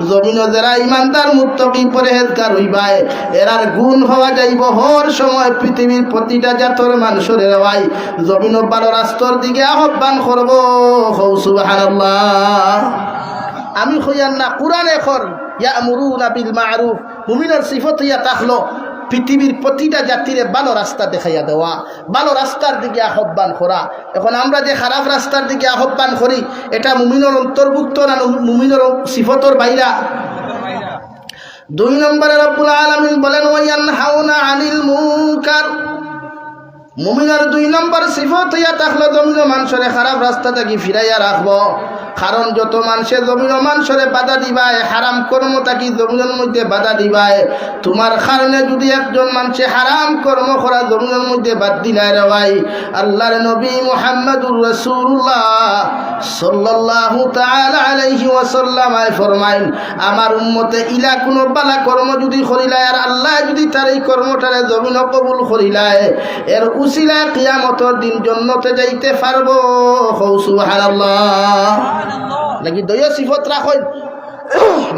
Speaker 1: জমিন যারা ইমানদার মুত্তাকি পরহেজগার হইবায় এরার গুণ হওয়া যাইব। হর সময় পৃথিবীর প্রতিটা জাতর মানুষের ভাই জমিন ভালো রাস্তার দিকে আহ্বান করবো। সুবহানাল্লাহ। আমি কইয়ার না কোরআনে কর ইয়ামুরুনা বিল মারুফ। মুমিনের সিফত হইয়া থাকলো পৃথিবীর প্রতিটা জাতিরে ভালো রাস্তা দেখাইয়া দেওয়া, ভালো রাস্তার দিকে আহ্বান করা। এখন আমরা যে খারাপ রাস্তার দিকে আহ্বান করি, এটা মুমিনের অন্তর্ভুক্ত না মুমিনের সিফতর বাইরা? 2 নম্বরে রব্বুল আলামিন বলেন ওয়ায়ানহাউনা আনিল মুনকার। মুমিনের 2 নম্বর সিফত হইয়া থাকলে জমিন মানুষের খারাপ রাস্তা থেকে ফিরাইয়া রাখবো। কারণ যত মানুষে জমিন মানুষের বাধা দিবায়, হারাম কর্ম থাকি জমিনের মধ্যে বাধা দিবায়, তোমার কারণে যদি একজন মানুষে হারাম কর্ম করা জমিনের মধ্যে বাদ দিনায় রে ভাই, আল্লাহর নবী মুহাম্মদুর রাসূলুল্লাহ সাল্লাল্লাহু তাআলা আলাইহি ওয়াসাল্লাম ফরমাইন, আমার উম্মতে ইলা কোনো বালা কর্ম যদি করিলায় আর আল্লাহ যদি তার এই কর্মটারে জমিন কবুল করিলায়, এর উসিলায় কিয়ামতের দিন জান্নাতে যাইতে পারবো। সুবহানাল্লাহ। লাগি দয়া সিফত রাখেন,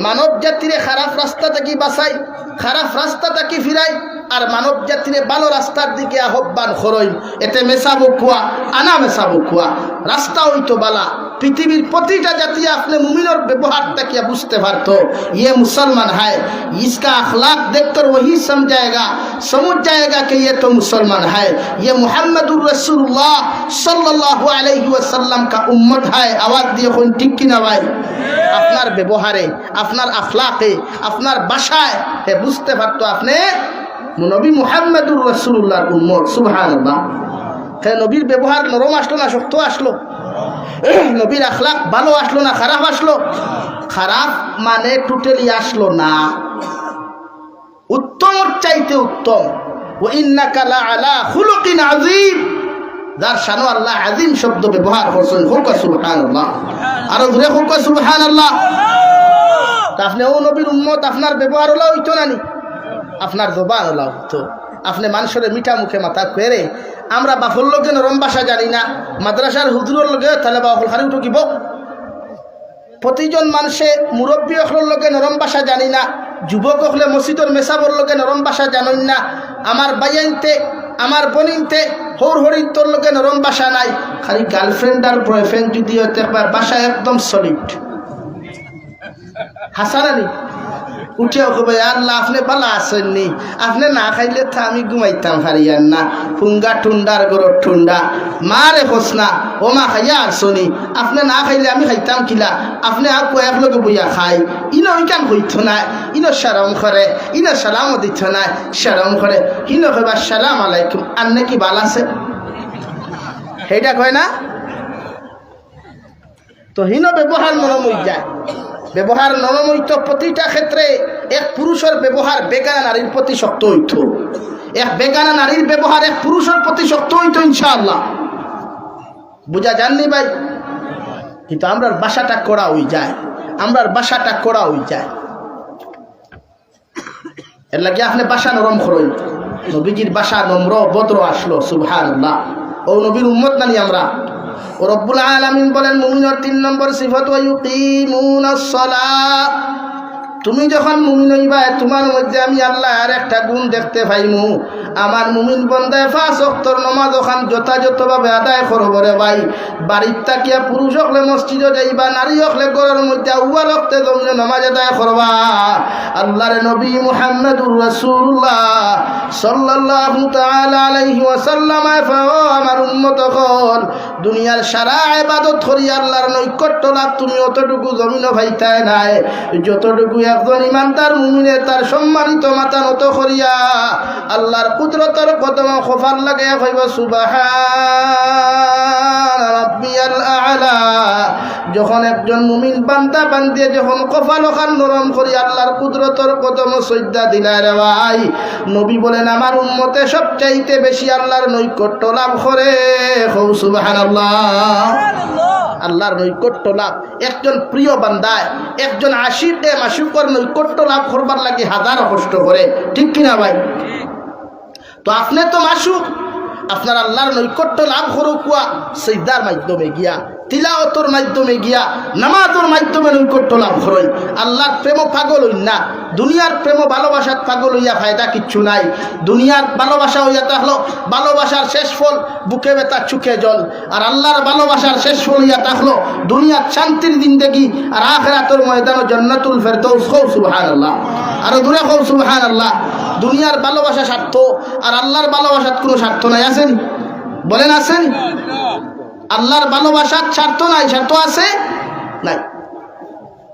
Speaker 1: মানব জাতিরে খারাপ রাস্তা থেকে বাঁচাই, খারাপ রাস্তা থেকে ফিরাই, আর মানব জাতিরে ভালো রাস্তার দিকে আহ্বান করই। এতে মেশাবো খুয়া আনা মেশাবো খুয়া রাস্তা হইতো বালা। পৃথিবীর প্রতিটা জাতি আপনি মুমিনের ব্যবহারটা কি বুঝতে পারতো, ये मुसलमान है, इसका अखलाक देखकर वही समझाएगा, समझ जाएगा कि ये तो मुसलमान है, ये मुहम्मदुर रसूलुल्लाह सल्लल्लाहु अलैहि वसल्लम का उम्मत है। आवाज দিয়ে কোন ঠিক কিনা ভাই? আপনার ব্যবহারে, আপনার আখলাকে, আপনার ভাষায় বুঝতে পারতো আপনি নবী মুহাম্মদুর রাসূলুল্লাহর উম্মত। সুবহানাল্লাহ। নবীর ব্যবহার নরম আসলো না শক্ত আসলো? নবীর আখলাক ভালো আসলো না খারাপ আসলো? খারাপ মানে টোটালি আসলো না, উত্তম চাইতে উত্তম। ওয়া ইন্নাকা লা আলা খুলুকিন আযীম, যার শানো আল্লাহ আযীম শব্দ ব্যবহার করছেন। হোক সুবহানাল্লাহ। আর ধরে হোক সুবহানাল্লাহ। তা আপনি ও নবীর উম্মত, আপনার ব্যবহার হলো হইতো না নি? আপনার জবান হলো হইতো। আপনি মানুষের মিঠা মুখে মাথা করে, আমরা বাফর লোকে নরম ভাষা জানি না, মাদ্রাসার হুজুরের লোকে তাহলে বাফল খালি উঠকিব। প্রতিজন মানুষে মুরব্বী অখলের লোকে নরম ভাষা জানি না, যুবক হলে মসজিদের মেসাবর লোকে নরম ভাষা জানেন না, আমার বাইয়াইনতে আমার বনিনতে হৌর হরিন্তর লোকে নরম ভাষা নাই। খালি গার্লফ্রেন্ড আর বয়ফ্রেন্ড যদি হতে বাসা একদম সলিড হাসানানি উঠেও কবে আল্লাহ আপনি ভালো আসেননি, আপনি না খাইলে তো আমি ঘুমাইতাম পারিয়ার না, ঠুঙ্গা ঠুন্ডার গরর ঠুন্ডা মারে হোস না ও মা খাইয়া আসনি, আপনি না খাইলে আমি খাইতাম কিলা, আপনি আর কয়েক লোক বইয়া খাই। ইনো ইকান হইত না, ইনো সারম করে, ইনো সালামও দিত না, সারম করে, ইনো কইবা সালাম আলাইকুম, আর নাকি ভাল আছে, সেইটা কয় না? তো হীন ব্যবহার নরম হয়ে যায়। ব্যবহার নরম হইত প্রতিটা ক্ষেত্রে। এক পুরুষের ব্যবহার বেগানা নারীর প্রতি শক্ত হইত, এক বেগানা নারীর ব্যবহার এক পুরুষের প্রতি শক্ত হইত ইনশাআল্লাহ। বুঝা যাননি ভাই? কিন্তু আমরার বাসাটা করা হয়ে যায়, আমরার বাসাটা করা হয়ে যায়। এর লাগে আপনি বাসা নরম করুন। নবীজির বাসা নম্র ভদ্র আসলো। সুবহানাল্লাহ। ও নবীর উম্মত নানি আমরা। ও রব্বুল আলামিন বলেন মুমিনের 3 নম্বর সিফাত ওয়া ইউকিমুনাস সালাহ। তুমি যখন মুমিন হইবা তোমার মধ্যে আমি আল্লাহ আর একটা গুণ দেখতে পাইমু। আমার মুমিন বন্দায় 5 ওয়াক্তের নামাজ ওখান যথাযথভাবে আদায় করব রে ভাই। বাড়ির তাকিয়া পুরুষ হলে মসজিদে যাইবা, নারী হলে ঘরের মধ্যে উভয় ওয়াক্তে জমিনে নামাজ আদায় করবা। আল্লাহর নবী মুহাম্মদুর রাসূলুল্লাহ সাল্লাল্লাহু তাআলা আলাইহি ওয়াসাল্লাম আমার উম্মত হল দুনিয়ার সারা ইবাদত করি আল্লাহর নৈকট্য লাভ তুমি অতটুকু জমিনে পাইতাই নাই যতটুকু একজন ইমানদার মুমিনে তার সম্মানিত মাথা নত করিয়া আল্লাহর কুদরতের কদম খোফার লাগাইয়া কইব সুবহান রাব্বিয়াল আ'লা। যখন একজন মুমিন বান্দা বান্দিয়ে যখন কপাল ওখান নরম করি আল্লাহর কুদরতের কদম সজ্জা দিলা রে ভাই, নবী বলেন আমার উম্মতে সবচাইতে বেশি আল্লাহর নৈকট্য লাভ করে। সুবহানাল্লাহ। আল্লাহর নৈকট্য লাভ, একজন প্রিয় বান্দায় একজন আশিকে মাসুকর নৈকট্য লাভ করবার লাগে হাজার কষ্ট করে, ঠিক কিনা ভাই? তো আপনি তো মাসুক, আপনার আল্লাহর নৈকট্য লাভ করুক কুয়া সিজদার মাধ্যমে গিয়া, তিলাওয়াতের মাধ্যমে গিয়া, নামাজের মাধ্যমে নৈকট্য লাভ করই। আল্লাহর প্রেম পাগল হইন না, দুনিয়ার প্রেম ভালোবাসার পাগল হইয়া ফায়দা কিচ্ছু নাই। দুনিয়ার ভালোবাসা হইয়া তাহলো ভালোবাসার শেষ ফল বুকে ব্যথা চোখে জল, আর আল্লাহর ভালোবাসার শেষ ফল হইয়া তাহলো দুনিয়ার শান্তির জিন্দেগি আর আখিরাতের ময়দান জান্নাতুল ফেরদৌস। সুবহানাল্লাহ। আর দূরে কও সুবহানাল্লাহ। দুনিয়ার ভালোবাসা স্বার্থ আর আল্লাহর ভালোবাসার কোনো স্বার্থ নাই, আছেন? বলেন আছেন? আল্লাহর ভালোবাসার স্বার্থ নাই, স্বার্থ আছে নাই।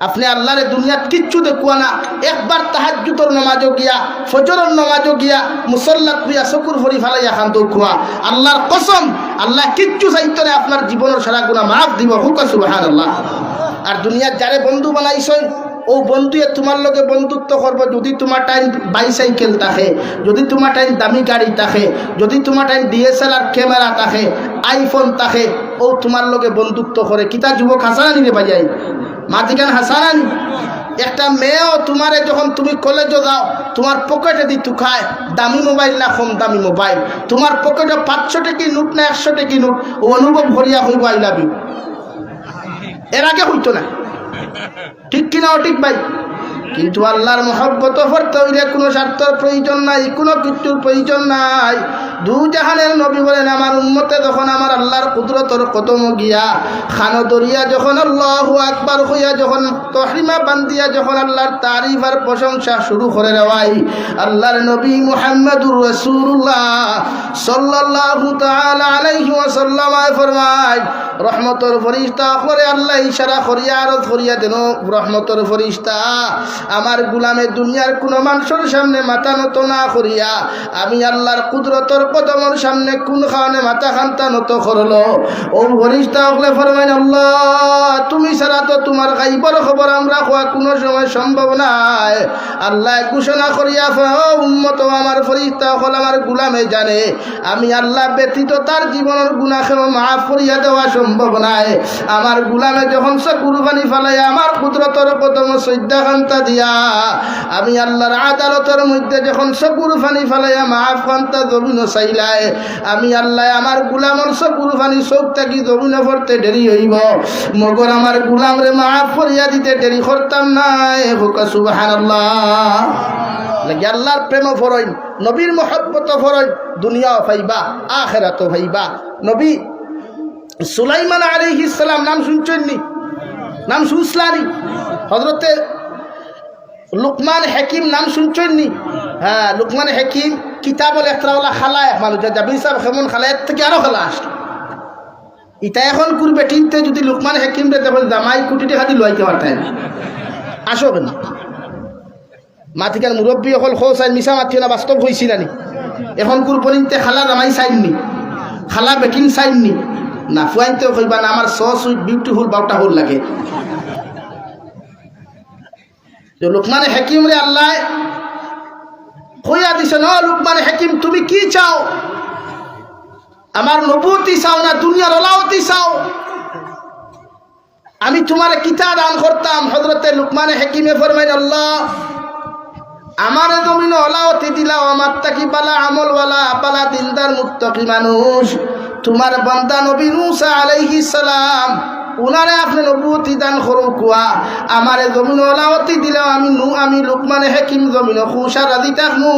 Speaker 1: আপনি আল্লাহরে দুনিয়াত কিচ্ছু দেখুয়া না, একবার তাহাজ্জুদের নামাজও গিয়া, ফজরের নামাজও গিয়া, মুসল্লাত গিয়া চকুর ভরি ফালাইয়া খান খুয়া, আল্লাহর কসম আল্লাহ কিচ্ছু চাইতো না, আপনার জীবনের সারা গুনাহ মাফ দিব। হুকা সুবহানাল্লাহ। আর দুনিয়ার যারে বন্ধু বানাইছেন ও বন্ধুয়ে তোমার লগে বন্ধুত্ব করবো যদি তোমার টাইম বাইসাইকেল থাকে, যদি তোমার টাইম দামি গাড়ি থাকে, যদি তোমার টাইম DSLR ক্যামেরা থাকে, আইফোন থাকে, ও তোমার লগে বন্ধুত্ব করে। কিতা যুবক হাসানানি রে বাজাই, মাতিকান হাসানানি। একটা মেয়েও তোমারে যখন তুমি কলেজে যাও তোমার পকেটে দি খায় দামি মোবাইল না কম দামি মোবাইল, তোমার পকেটে 500 টাকি নোট না 100 টাকি নোট, ও অনুভব করিয়া হইব আই লাভ ইউ। এর আগে হইতো না, ঠিক কিনা ঠিক ভাই? কিন্তু আল্লাহর মহব্বত করতে হইলে কোনো স্বার্থের প্রয়োজন নাই, কোনো কিছুর প্রয়োজন নাই। দু জাহানের নবী বলেন আমার উম্মতে যখন আমার আল্লাহর কুদরতের কদম গিয়া খানো দরিয়া যখন আল্লাহু আকবার হইয়া যখন তহরিমা বান্দিয়া যখন আল্লাহর তারিফ আর প্রশংসা শুরু করে দেওয়াই, আল্লাহর নবী মুহাম্মদুর রাসূলুল্লাহ সাল্লাল্লাহু তাআলা আলাইহি ওয়াসাল্লাম ফরমায় রহমতের ফরিস্তা করে আল্লাহ ইশারা করিয়া আরজ করিয়া দেন, রহমতের ফরিস্তা আমার গুলামে দুনিয়ার কোন মানুষের সামনে মাথা নত না করিয়া আমি আল্লাহর কুদরতের কদমের সামনে কোন খাওয়ানে মাথা খান্তা নত করলো। ও ফরিস্তা হলে ফরমাইন আল্লাহ তুমি ছাড়া তো তোমার গাইবর খবর আমরা হওয়া কোনো সময় সম্ভব নাই। আল্লাহ ঘোষণা করিয়া উম্মত আমার ফরিস্তা হল আমার গুলামে জানে আমি আল্লাহ ব্যতীত তার জীবনের গুনাহ মাফ করিয়া দেওয়া সম্ভব নাই। আমার গুলামে যখন সে কুরবানি ফালাই আমার কুদরতের কদম সজ্জা খান্তা দিয়া আমি আল্লাহর আদালতের মধ্যে যখন চকুর ফানি ফেলাইয়া মাফ খান্তা জমিন চাইলাই, আমি আল্লাহ আমার গুলামর চকুর ফানি চোখ থাকি জমিন পড়তে দেরি হইব, মগর আমার গুলাম রে মাফ করিয়া দিতে দেরি করতাম নাই। সুবহানাল্লাহ। লাগি আল্লাহর প্রেম ফরইন, নবীর মহব্বত ফরইন, দুনিয়াও পাইবা আখিরাতও পাইবা। নবী সুলাইমান আলাইহিস সালাম নাম শুনছেননি? নাম শুনছলানি? হযরতে লুকমান হাকিম নাম শুনছেননি? হ্যাঁ, লুকমান হাকিম কিতাবল একরাওয়ালা খালায় মানুষ যাবি সাহেব কেমন খালায় থেকে আরো খালা আসলো। ইটা এখন করবে টিনতে যদি লুকমান হাকিম রে দেখুন জামাই কুটিটি খাদি লইতে পারতেন আসো কেন মাতিকার মুরব্বী অকল খো চাই মিশা মাতিও না বাস্তব হয়েছিল নি? এখন কুরবনিতে খালা জামাই চাইননি, খালা বেটিন চাইননি না, ফুয়াইতেও কইবা না আমার সো সুইট বিউটিফুল বাউটা হল লাগে। লুকমান হাকিম রে আল্লাহ কইয়া দিছেন ও লুকমান হাকিম তুমি কি চাও? আমার নবুয়তি চাও না দুনিয়ার ওলাওতি চাও? আমি তোমার কিতা দান করতাম। হযরতে লুকমান হাকিমে ফরমাইন আল্লাহ আমার জমিন ওলাওতি দিলাও, আমার তাকি বালা আমলওয়ালা বালা দিলদার মুত্তাকি মানুষ তোমার বান্দা নবী মুসা আলাইহিস সালাম উনারে আপনি নবুয়তি দান করো কুয়া আমারে জমিন ওলাওতি দিলাও আমি লুকমান হাকিম জমিন খুশা রাজি থাকমু।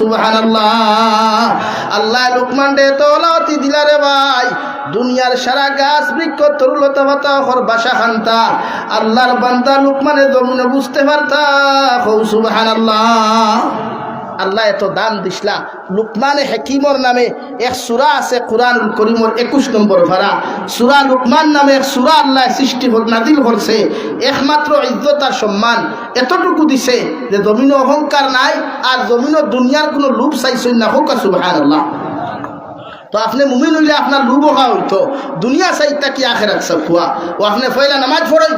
Speaker 1: সুবহানাল্লাহ। আল্লাহ লুকমান দে তো ওলাওতি দিলা রে ভাই, দুনিয়ার সারা গাছ বৃক্ষ তরুলতা পাতা হর বাসা খান্তা আল্লাহর বান্দা লুকমানে জমিনে বুঝতে পারতা। সুবহানাল্লাহ। আল্লাহ এত দাম দিসলা লুকমানে হাকিমর নামে এক সূরা আছে কুরআনুল কারীমের 21 নম্বর পারা সূরা লুকমান নামে এক সূরা আল্লাহ সৃষ্টি নাযিল করছে একমাত্র ইজ্জত আর সম্মান এতটুকু দিছে যে জমিনে অহংকার নাই আর জমিনে দুনিয়ার কোনো লোভ চাইছই না হোক সুবহানাল্লাহ। তো আপনি মুমিন হইলে আপনার লোভ হওয়া হইতো দুনিয়া চাইতা কি আখিরাত সব খুয়া ও আপনি পয়লা নামাজ পড়ই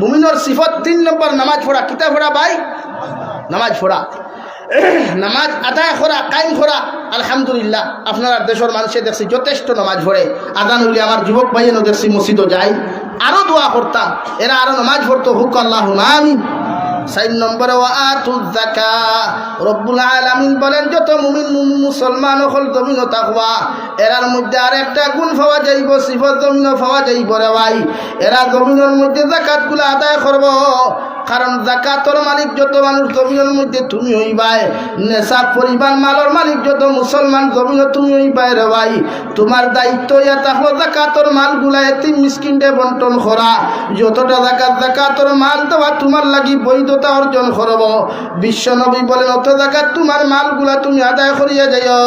Speaker 1: মুমিনের সিফত 3 নম্বর নামাজ পড়া কিতা পড়া ভাই নামাজ পড়া নামাজ আদায় করা কায়েম করা আলহামদুলিল্লাহ আপনারা দেশের মানুষে দেখছি যথেষ্ট নামাজ পড়ে আজান হইলে আমার যুবক ভাইয়েরও দেখছি মসজিদও যায় আরো দোয়া করতাম এরা আরো নামাজ পড়তো হুক আল্লাহুম্মা আমিন। 4 নম্বরে ওয়াতুজ যাকাত রব্বুল আলামিন বলেন যত মুমিন মুসলমান হল জমিন তাকওয়া এরার মধ্যে আর একটা গুণ পাওয়া যাইব সিফত জমিন পাওয়া যাইব রে ভাই এরা জমিনের মধ্যে যাকাতগুলো আদায় করব কারণ যাকাতের মালিক যত মানুষ জমিনের মধ্যে তুমি হইবাই নেশাব পরিমাণ মালের মালিক যত মুসলমান জমিনে তুমি হইবাই রে ভাই তোমার দায়িত্ব ইয়া তাহলে যাকাতের মালগুলা এতিম মিসকিনদের বন্টন করা যতটা যাকাতের মাল দেওয়া তোমার লাগি বৈধতা অর্জন করব বিশ্ব নবী বলেন অত যাকাত তোমার মালগুলা তুমি আদায় করিয়া যাইও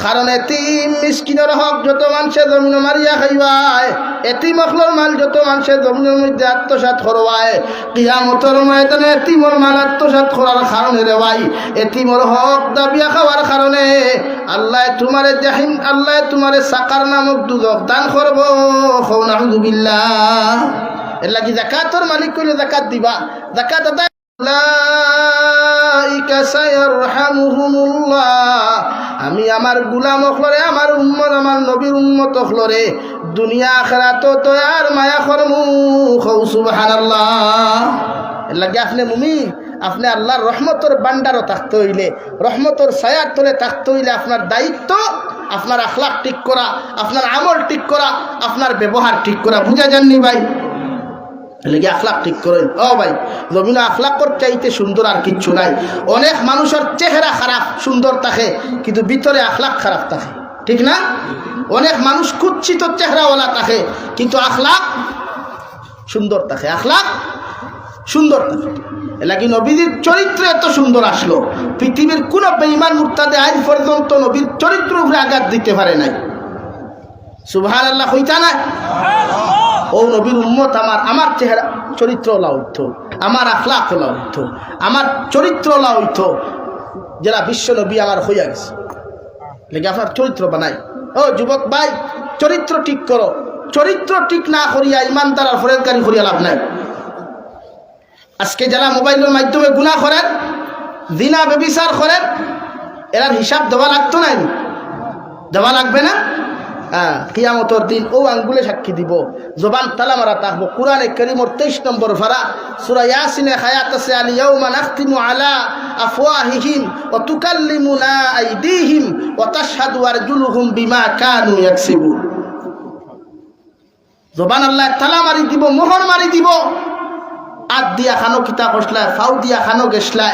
Speaker 1: কারণ এতিম মিসকিনের হক যত মানুষে জমিনে মারিয়া খাইবাই এতিম মখলর মাল যত মানুষে জমিনের মধ্যে আত্মসাৎ করবায় কিয়ামতের ময়দানে এতিমর মাল আত্মসাৎ করার কারণে রে ভাই এতিমর হক দাবিয়া খাওয়ার কারণে আল্লাহ তোমারে জাহিম আল্লাহ তোমারে সাকার নামক দুজক দান করব খাও নাউযুবিল্লাহ এর লাগি যাকাতের মালিক কইলে যাকাত দিবা যাকাত আদায় উলাইকা সায়ারহামুহুমুল্লাহ আমি আমার গোলাম হলরে আমার উম্মত আমার নবীর উম্মত হলরে দুনিয়া আখিরাত তো আর মায়া করমু খাও সুবহানাল্লাহ। এর লাগি আপনি মুমিন আপনি আল্লাহর রহমতের বান্ডারও থাকতে হইলে রহমতের ছায়ার তলে থাকতে হইলে আপনার দায়িত্ব আপনার আখলাক ঠিক করা আপনার আমল ঠিক করা আপনার ব্যবহার ঠিক করা বুঝা যাননি ভাই লেগে আখলাক ঠিক করেন ও ভাই জমিনে আখলাক চাইতে সুন্দর আর কিচ্ছু নাই অনেক মানুষের চেহারা খারাপ সুন্দর থাকে কিন্তু ভিতরে আখলাক খারাপ থাকে ঠিক না অনেক মানুষ কুচ্ছিত চেহারাওয়ালা থাকে কিন্তু আখলাক সুন্দর থাকে আখলাক সুন্দর থাকে এলাকি নবীর চরিত্র এত সুন্দর আসলো পৃথিবীর কোন বেঈমান মুরতাদে আজ পর্যন্ত নবীর চরিত্র উপরে আঘাত দিতে পারে নাই সুবহানাল্লাহ কইতা না ও নবীর উম্মত আমার চেহারা চরিত্র লাউত আমার আখলাক লাউত আমার চরিত্র লাউত যারা বিশ্ব নবী আমার হইয়া গেছে লেগে আপনার চরিত্র বানাই ও যুবক ভাই চরিত্র ঠিক করো চরিত্র ঠিক না করিয়া ইমানদার আর ফরেজগারি করিয়া লাভ নাই আজকে যারা মোবাইলের মাধ্যমে গুনাহ করেন জিনা ব্যভিচার করেন এরার হিসাব দেওয়া লাগতো না দেওয়া লাগবে না কিয়ামতের দিন ও আঙ্গুলে সাক্ষী দিব জবান তালা মারা থাকবো কোরআনে কারীমের 23 নম্বর পারা সূরা ইয়াসিনে আয়াত আছে আল ইয়াউমা নাখতিমু আলা আফওয়াহিহিম ওয়া তুকাল্লিমুনা আইদিহিম ওয়া তাশহাদু আরজুলুহুম বিমা কানু ইয়াকসিবুন জবান আল্লাহ তালা মারি দিব মোহর মারি দিব আদ দিয়া খানো কিতা করছলা ফাউ দিয়া খানো গেছলা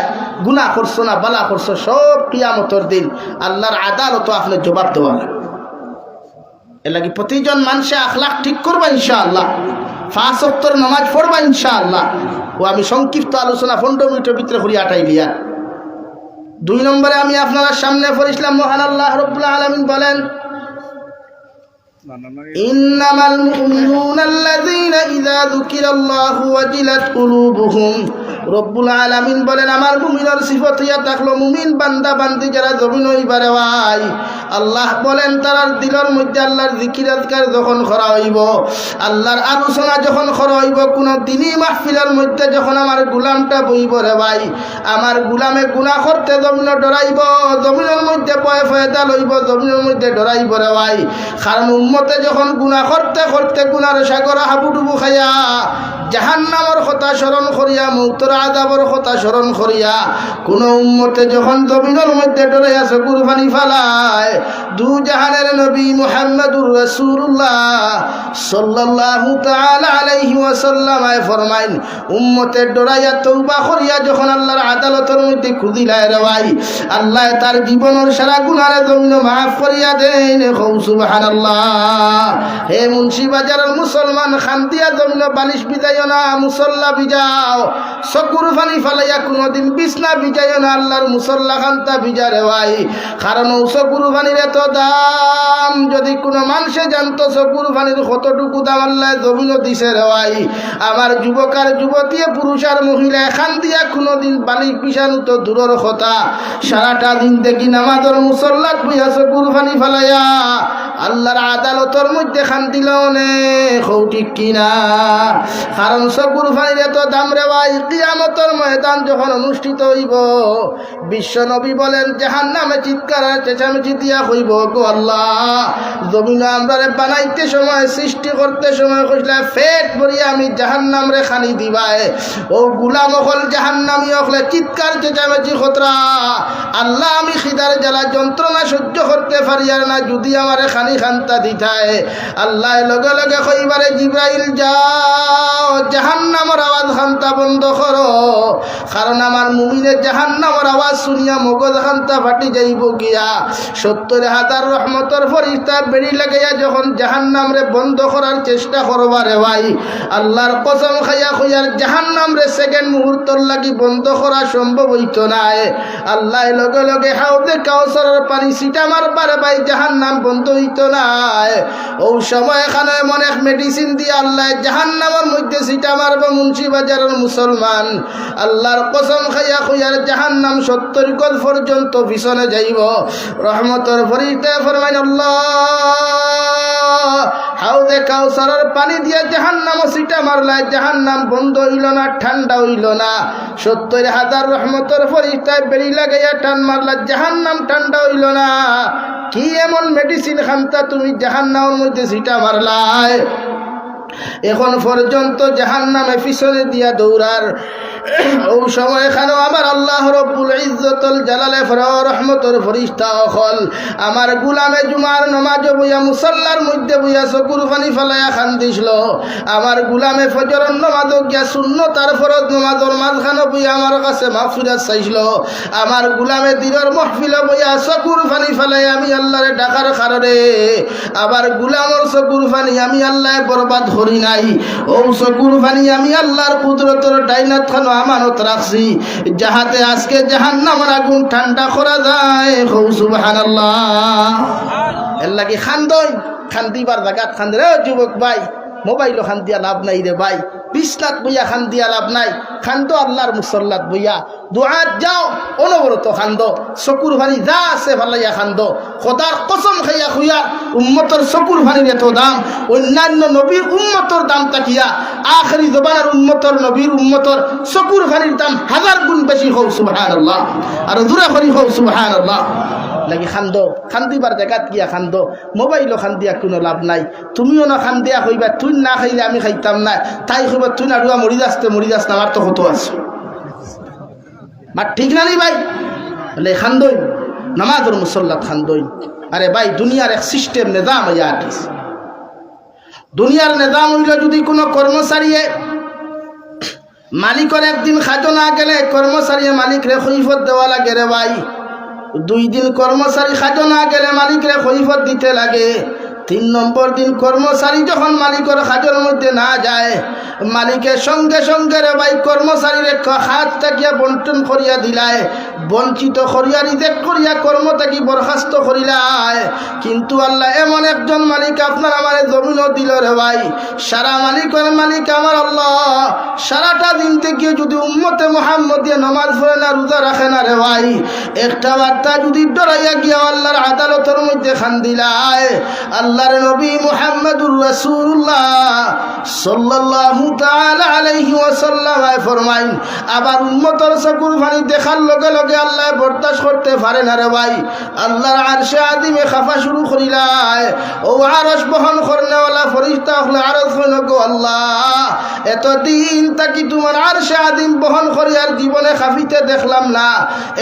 Speaker 1: গুনাহ করছো না বালা করছো সব কিয়ামতের দিন আল্লাহর আদালত আপনি জবাব দেওয়া এর লাগি প্রতিজন মানুষে আখলাক ঠিক করবা ইনশাআল্লাহ 5 ওয়াক্তের নামাজ পড়বা ইনশাআল্লাহ ও আমি সংক্ষিপ্ত আলোচনা 15 মিনিটের ভিতরে করি আটাইলিয়া 2 নম্বরে আমি আপনাদের সামনে পড়িলাম মহান আল্লাহ রাব্বুল আলামিন বলেন ইন্নামাল মুমিনুনা আল্লাযীনা ইযা যুকিরাল্লাহু ওয়াজিলাত কুলুবুহুম রব্বুল আলামিন বলেন আমার মুমিনের সিফত ইয়া থাকলো মুমিন বান্দা বান্দি যারা জমিন হইবারে ভাই আল্লাহ বলেন তার দিলের মধ্যে আল্লাহর জিকির আজকার যখন করা হইব আল্লাহর আলোচনা যখন করা হইব কোন দিনই মাহফিলের মধ্যে যখন আমার গোলামটা বইব রে ভাই আমার গোলামে গুনাহ করতে জমিন ডরাইব জমিনের মধ্যে ভয় ফয়দা লইব জমিনের মধ্যে ডরাইব রে ভাই কারণ উম্মতে যখন গুনাহ করতে করতে গুনার সাগরে হাবুডুবু খাইয়া জাহান্নামের কথা স্মরণ করিয়া মৌতের আযাবের কথা স্মরণ করিয়া কোন উম্মতে যখন জমিনের মধ্যে ডরাইয়া চকুর পানি ফালায় দু জাহানের নবী মুহাম্মদুর রাসূলুল্লাহ সাল্লাল্লাহু তাআলা আলাইহি ওয়াসাল্লাম ফরমাইন উম্মতে ডরাইয়া তওবা করিয়া যখন আল্লাহর আদালতের মধ্যে খুদিলায় রে ভাই আল্লাহ তার জীবনের সারা গুনাহ জমিনে মাফ করিয়া দেন সুবহানাল্লাহ হে মুন্সিবাজারের মুসলমান খান্তিয়া জমিন বালিশ বিজাইও না, মুসল্লা বিজাও। চকুর পানি ফালাইয়া কোনোদিন বিছনা বিজাইও না, আল্লাহর মুসল্লা খান্তা বিজা রে ভাই। কারণ ও চকুর পানির এত দাম, যদি কোনো মানুষে জানতো চকুর পানির কতটুকু দাম আল্লাহ জমিন দিছে রে ভাই। আমার যুবক আর যুবতী, পুরুষ আর মহিলা খান্তিয়া কোনোদিন বালিশ বিছানো তো দূরের কথা, সারাটা দিন দেখি নামাজের মুসল্লাত বইয়া চকুর পানি ফালাইয়া আল্লাহর আদালতের মধ্যে খান্দিল অনেক ঠিক কিনা। কারণ চকুর পানির এত দাম রে ভাই। কিয়ামতের ময়দান যখন অনুষ্ঠিত হইব, বিশ্ব নবী বলেন জাহান্নামে চিৎকার আর চেঁচামেচি দিয়া হইব, গো আল্লাহ জমিন আমরা বানাইতে সময়, সৃষ্টি করতে সময় কইলা ফেট ভরিয়া আমি জাহান্নাম রে খানি দিবাই। ও গুলাম হল জাহান্নামী হলে চিৎকার চেঁচামেচি খতরা, আল্লাহ আমি খিদার জ্বালা যন্ত্রণা সহ্য করতে পারি আর না, যদি আমারে খানি খান্তা দিতায়। আল্লাহ লগে লগে কইবারে জিব্রাইল যাও জাহান্নামের আওয়াজ খান্তা বন্ধ করো, কারণ আমার মুমিনের জাহান্নামের আওয়াজ শুনিয়া মগজ খান্তা ফাটি যাইব গিয়া। 70,000 রহমতের ফরিস্তা বেড়ি লাগাইয়া যখন জাহান্নাম রে বন্ধ করার চেষ্টা করবারে ভাই, আল্লাহর কসম খাইয়া কইয়ার জাহান্নাম রে সেকেন্ড মুহূর্তর লাগি বন্ধ করা সম্ভব হইতো না। আল্লাহ লগে লগে হাউদে কাউসারের পানি সিটা মারবারে ভাই, জাহান্নাম বন্ধ হইতো না। ও সময় এখানে এমন এক মেডিসিন দিয়ে আল্লাহ জাহান্নামের মধ্যে সিটা মারব মুন্সিবাজারের মুসলমান। আল্লাহর কসম খাইয়া কইয়ার জাহান্নাম 70 গজ পর্যন্ত পিছনে যাইব। রহমতের ফরিস্তা ফরমাইন আল্লাহ হাউদে কাউসারের পানি দিয়ে জাহান্নাম সিটা মারলাই, জাহান্নাম বন্ধ হইল না, ঠান্ডা হইল না। 70,000 রহমতের ফরিস্তায় বেড়ি লাগাইয়া টান মারলা, জাহান্নাম ঠান্ডা হইল না। কি এমন মেডিসিন খান্তা তুমি জাহান্নামের মধ্যে সিটা মারলাই? এখন পর্যন্ত জাহান্নামে পিছনে দিয়া দৌড়ার। ও সময় এখানেও আমার আল্লাহ রব্বুল ইজ্জতুল জালালে রহমতের ফরিস্তা হল আমার গুলামে জুমার নমাজ বইয়া মুসল্লার মধ্যে বইয়া চকুর পানি ফেলাইয়া খান্দিছিল। আমার গুলামে ফজরের নমাজ গিয়া সুন্নতার ফরজ নমাজের মাঝখানে বইয়া আমার কাছে মাগফিরাত চাইছিল। আমার গুলামে দিনের মাহফিলে বইয়া চকুর পানি ফেলাইয়া আমি আল্লাহরে ডাকার কারণে আবার গুলামর চকুর পানি আমি আল্লাহ বরবাদ করি নাই। ও চকুর পানি আমি আল্লাহর কুদরতের ডাইনাত খানো আমানত রাখছি, যাহাতে আজকে জাহান্নামের আগুন ঠান্ডা করা যায়। সুবহানাল্লাহ। এর লাগি খান্দই, খান্দিবার জায়গাত খান্দে রে যুবক ভাই, মোবাইলও খান দিয়া লাভ নাই রে ভাই, বিছনাত বইয়া খান দিয়া লাভ নাই। খান্দ আল্লাহর মুসল্লাত বইয়া, দুআত যাও অনবরত খান্দ, চকুর ভানি যা আছে ভালাইয়া খান্দ। খোদার কসম খাইয়া খুইয়া উম্মতর চকুর ভানির এত দাম, অন্যান্য নবীর উম্মতর দাম তাকিয়া আখরি জবানের উম্মতর নবীর উম্মতর চকুর ভানির দাম 1000 গুণ বেশি। হোক সুবহানাল্লাহ, আর জোরে করি হোক সুবহানাল্লাহ। লাগি খান্দ, খান্দিবার জায়গাত গিয়া খান্দ, মোবাইলও খান দিয়া কোনো লাভ নাই। তুমিও না খান দিয়া কইবা তুই না খাইলে আমি খাইতাম না, তাই কইবা তুই না রুয়া মরি যাস না, আমার তো কত আছে মার, ঠিক না নি ভাই? বলে খান্দই নামাজের মুসল্লাত খান্দই। আরে ভাই দুনিয়ার এক সিস্টেম নিজাম হইয়া আটিস। দুনিয়ার নিজাম হইল যদি কোনো কর্মচারীয়ে মালিকের একদিন খাজো না গেলে কর্মচারী মালিকরে খৈফত দেওয়া লাগে রে ভাই। 2 দিন কর্মচারী খাজো না গেলে মালিকরে খৈফত দিতে লাগে। 3 নম্বর দিন কর্মচারী যখন মালিকের খাজোর মধ্যে না যায়, মালিকের সঙ্গে সঙ্গে রে ভাই কর্মচারীর হাত থাকিয়া বন্টন করিয়া দিলায়, বঞ্চিত করিয়া রিজেক্ট করিয়া কর্ম থাকি বরখাস্ত করিলায়। কিন্তু আল্লাহ এমন একজন মালিক আপনার আমার জমিনও দিল রে ভাই। সারা মালিকের মালিক আমার আল্লাহ সারাটা দিন থেকে যদি উম্মতে মুহাম্মদিয়া নামাজ পড়ে না, রোজা রাখে না রে ভাই, একটা বার্তা যদি ডরাইয়া গিয়া আল্লাহর আদালতের মধ্যে খান দিলায়, আল্লাহর নবী মুহাম্মদুর রাসূলুল্লাহ সাল্লাল্লাহু তাআলা আলাইহি ওয়াসাল্লাম ফরমাইন, আবার উম্মতের চকুর পানি দেখার লগে লগে আল্লাহ বরদাস্ত করতে পারে না রে ভাই। আল্লাহর আরশে আযিমে খাফা শুরু করিলায়। ও আরশ বহন করনেওয়ালা ফেরেশতা হলো আরশ হলো গো আল্লাহ, এতদিন তাকি তোমার আরশে আযিম বহন করি আর জীবনে খাফিতে দেখলাম না,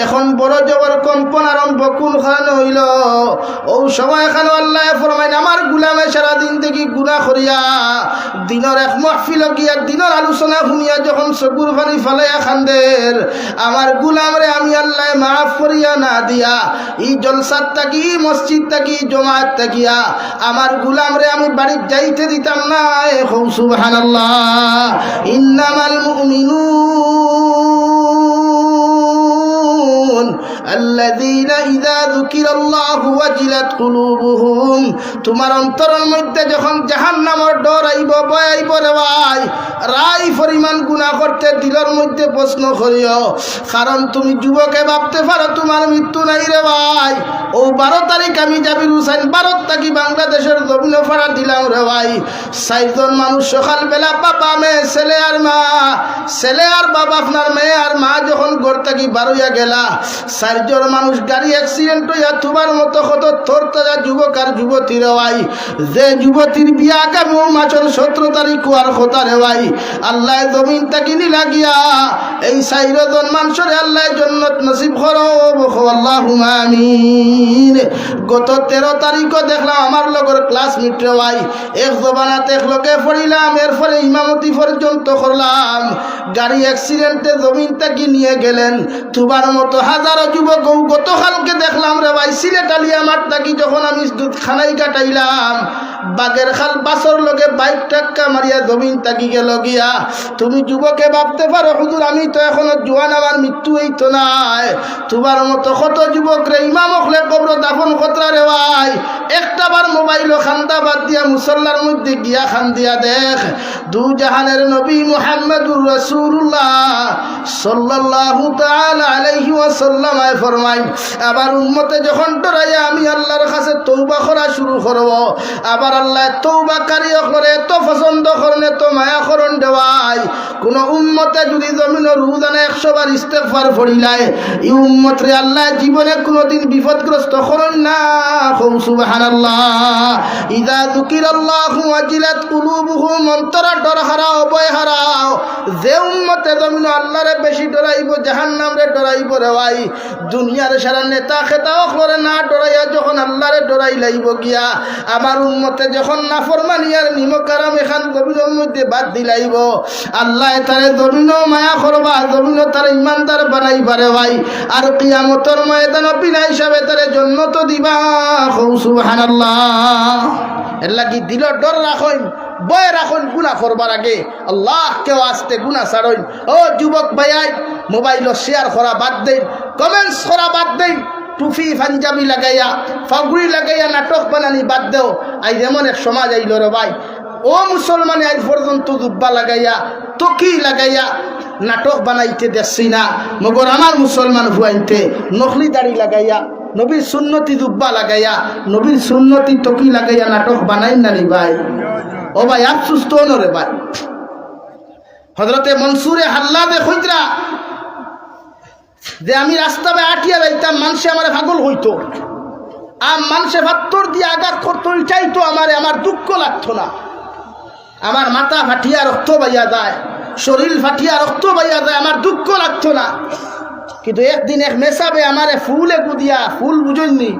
Speaker 1: এখন বড় জবর কম্পন আরম্ভ কোন কারণে হইল? ও সময় এখানে আল্লাহ ফরমাইন, আমার গুলামে সারাদিন থেকে গুনাহ করিয়া দিনের এক মাহফিল গিয়া দিনের আলোচনা শুনিয়া যখন চকুর পানি ফেলাইয়া খান্দের, আমার গুলাম রে আমি আল্লাহ মাফ করিয়া না দিয়া ই জলসাত থাকি মসজিদ থাকি জমায়েত থাকিয়া আমার গুলাম রে আমি বাড়ি যাইতে দিতাম না। সুবহানাল্লাহ। ইন্নামাল মুমিনুন আল্লাযীনা ইযা যুকিরাল্লাহু ওয়াজিলাত কুলুবুহুম। তোমার অন্তরের মধ্যে যখন জাহান্নামের ডর আইব, ভয় আইব রে ভাই, রাই পরিমাণ গুনাহ করতে দিলের মধ্যে প্রশ্ন করিও। কারণ তুমি যুবকে ভাবতে পারো তোমার মৃত্যু নাই রে ভাই। ও 12 তারিখ আমি জাবির হুসাইন ভারত থাকি বাংলাদেশের জমিনে ফাড়া দিলাম রে ভাই। 4 জন মানুষ সকালবেলা বাবা মেয়ে, ছেলে আর মা, ছেলে আর বাবা, আপনার মেয়ে আর মা যখন ঘর থাকি বারোইয়া গেলা, 4 জন মানুষ গাড়ি অ্যাক্সিডেন্ট হইয়া তোমার মতো কত তোরতাজা যুবক আর যুবতী রে ভাই। যে যুবতীর বিয়া আগামী মাসের 17 তারিখ আর কথা রে ভাই, আল্লাহ জমিন থাকি নিলাগিয়া এই 4 জন মানুষের আল্লাহ জান্নাত নসিব করো। আল্লাহুম্মা আমিন। গত 13 তারিখও দেখলাম আমার লগর ক্লাসমেট রে ভাই, এক জবানাতে এক লগে পড়িলাম, এরপরে ইমামতি পর্যন্ত করলাম। গাড়ি অ্যাক্সিডেন্টে জমিন থাকি নিয়ে গেলেন তোমার মতো হাজারো যুবক। গতকালকে দেখলাম রে ভাই সিলেট আলিয়া মাঠ থাকি যখন আমি খানাই কাটাইলাম, বাগের খাল বাসর লগে বাইক টাক্কা মারিয়া জমিন থাকি গেল গিয়া। তুমি যুবকে ভাবতে পারো হুজুর আমি তো এখনো জোয়ান, আমার মৃত্যু এই তো নাই। তোমার মতো কত যুবক রে ইমাম হলে কবর দাফন কতরা রে ভাই। একটা বার মোবাইল খান্দা বাদ দিয়া মুসল্লার মধ্যে গিয়া খান দিয়া দেখ, দু জাহানের নবী মুহাম্মদুর রাসূলুল্লাহ সাল্লাল্লাহু তাআলা আলাইহি ওয়াসাল্লাম ফরমায়, আবার উম্মতে যখন ডরাইয়া আমি আল্লাহর কাছে তওবা করা শুরু করব, আবার আল্লাহ তওবাকারী হলে এত পছন্দ করেন, এত মায়া করেন দেওয়াই। কোন উম্মতে যদি জমিনের রোজানা 100 বার ইস্তেগফার পড়িলায়, এই উম্মত রে আল্লাহ জীবনে কোনোদিন বিপদগ্রস্ত করেন না। সুবহানাল্লাহ। ইযা যুকিরাল্লাহু ওয়াজিলাত কুলুবুহুম। অন্তরা ডর হারাও, ভয় হারাও। যে উম্মতে জমিন আল্লাহরে বেশি ডরাইব, জাহান্নামরে ডরাইব রে ভাই। দুনিয়ার সারা নেতা খেতাও করে না ডরাইয়া যখন আল্লাহরে ডরাই লাইব গিয়া, আমার উম্মতে যখন নাফরমানিয়ার নিমক আরাম এখান জমিনের মধ্যে বাদ দিলাইব, আল্লাহ তারে জমিনও মায়া করবা, জমিনও তারে ইমানদার বানাইবা রে ভাই। আর কিয়ামতের ময়দানে বিনা হিসাবে তারে জান্নাত দিবা। সুবহানাল্লাহ। এর লাগি দিল ডর রাখুন, ভয় রাখুন গুনাহ করবার আগে। আল্লাহ কেউ আসতে গুনাহ ছাড়ুন। ও যুবক ভাইয়াই, মোবাইল শেয়ার করা বাদ দেন, কমেন্টস করা বাদ দেন, টুপি পাঞ্জাবি লাগাইয়া ফাগুড়ি লাগাইয়া নাটক বানানি বাদ দেও। আজ এমন এক সমাজ আইল রে ভাই, ও মুসলমানে আজ পর্যন্ত জুব্বা লাগাইয়া তকি লাগাইয়া নাটক বানাইতে দেখছি না। মগর আমার মুসলমান ভুয়াইতে নকলি দাড়ি লাগাইয়া, নবীর সুন্নতি জুব্বা লাগাইয়া, নবীর সুন্নতি তকি লাগাইয়া নাটক বানাই না নি ভাই। ও ভাই আফসুস তো নরে ভাই। হযরতে মনসুরে হাল্লাদে খুঁজরা যে আমি রাস্তা বে আটিয়া যাইতাম, মানুষে আমার পাগল হইতো, আর মানুষে ভাত্তর দিয়ে আঘাত করতো, চাইতো আমার দুঃখ লাগতো না। আমার মাথা ফাটিয়া রক্ত বাইয়া যায়, শরীর ফাটিয়া রক্ত বাইয়া যায়, আমার দুঃখ লাগতো না। কিন্তু একদিন এক মেসাবে আমারে ফুলে গুদিয়া, ফুল বুঝইনি,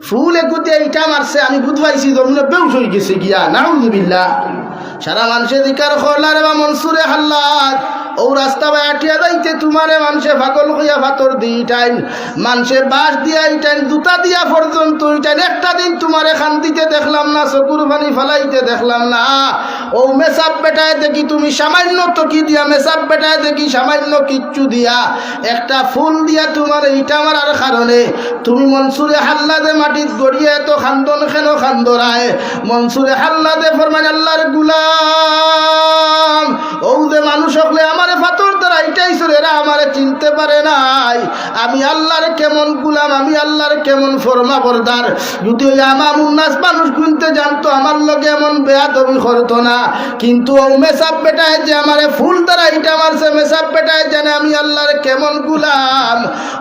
Speaker 1: ফুলে গুদিয়া ইটা মারছে, আমি বুঝবাইছি জমিনে বেউস হয়ে গেছে গিয়া। নাউযুবিল্লাহ। সারা মানুষের দিকার খোলারে বা মনসুরে হাল্লাদ ও রাস্তা বাই আটিয়া যাইতে তোমারে মানুষে পাগল হইয়া ভাতর দিই টাইম, মানুষে বাঁশ দিয়া ইটাইন, জুতা দিয়া পর্যন্ত ইটাইন। একটা দিন তোমারে খান্দিতে দেখলাম না, চকুর পানি ফালাইতে দেখলাম না। ও মেসাব বেটায় দেখি তুমি সামান্য তকি দিয়া, মেসাব বেটায় দেখি সামান্য কিচ্ছু দিয়া, একটা ফুল দিয়া তোমার ইটা মারার কারণে তুমি মনসুরে হাল্লাদে মাটিত গড়িয়ে এত খান্দন কেন খান্দরায়? মনসুরে হাল্লাদে ফরমান আল্লাহর গুলাম, ও যে মানুষ হলে আমারে ফাতর দ্বারা ইটাইছো, এরা আমারে চিনতে পারে নাই। আমি আল্লাহর কেমন গুলাম, আমি আল্লাহর কেমন ফরমা বরদার। যদি ওই আমার উন্নাস মানুষ গুনতে জানতো, আমার লগে এমন বেয়াদবি করতো না। কিন্তু ও মেসাব বেটায় যে আমারে ফুল দ্বারা ইটা মারছে, মেসাব বেটায় জানে আমি আল্লাহর কেমন গুলাম,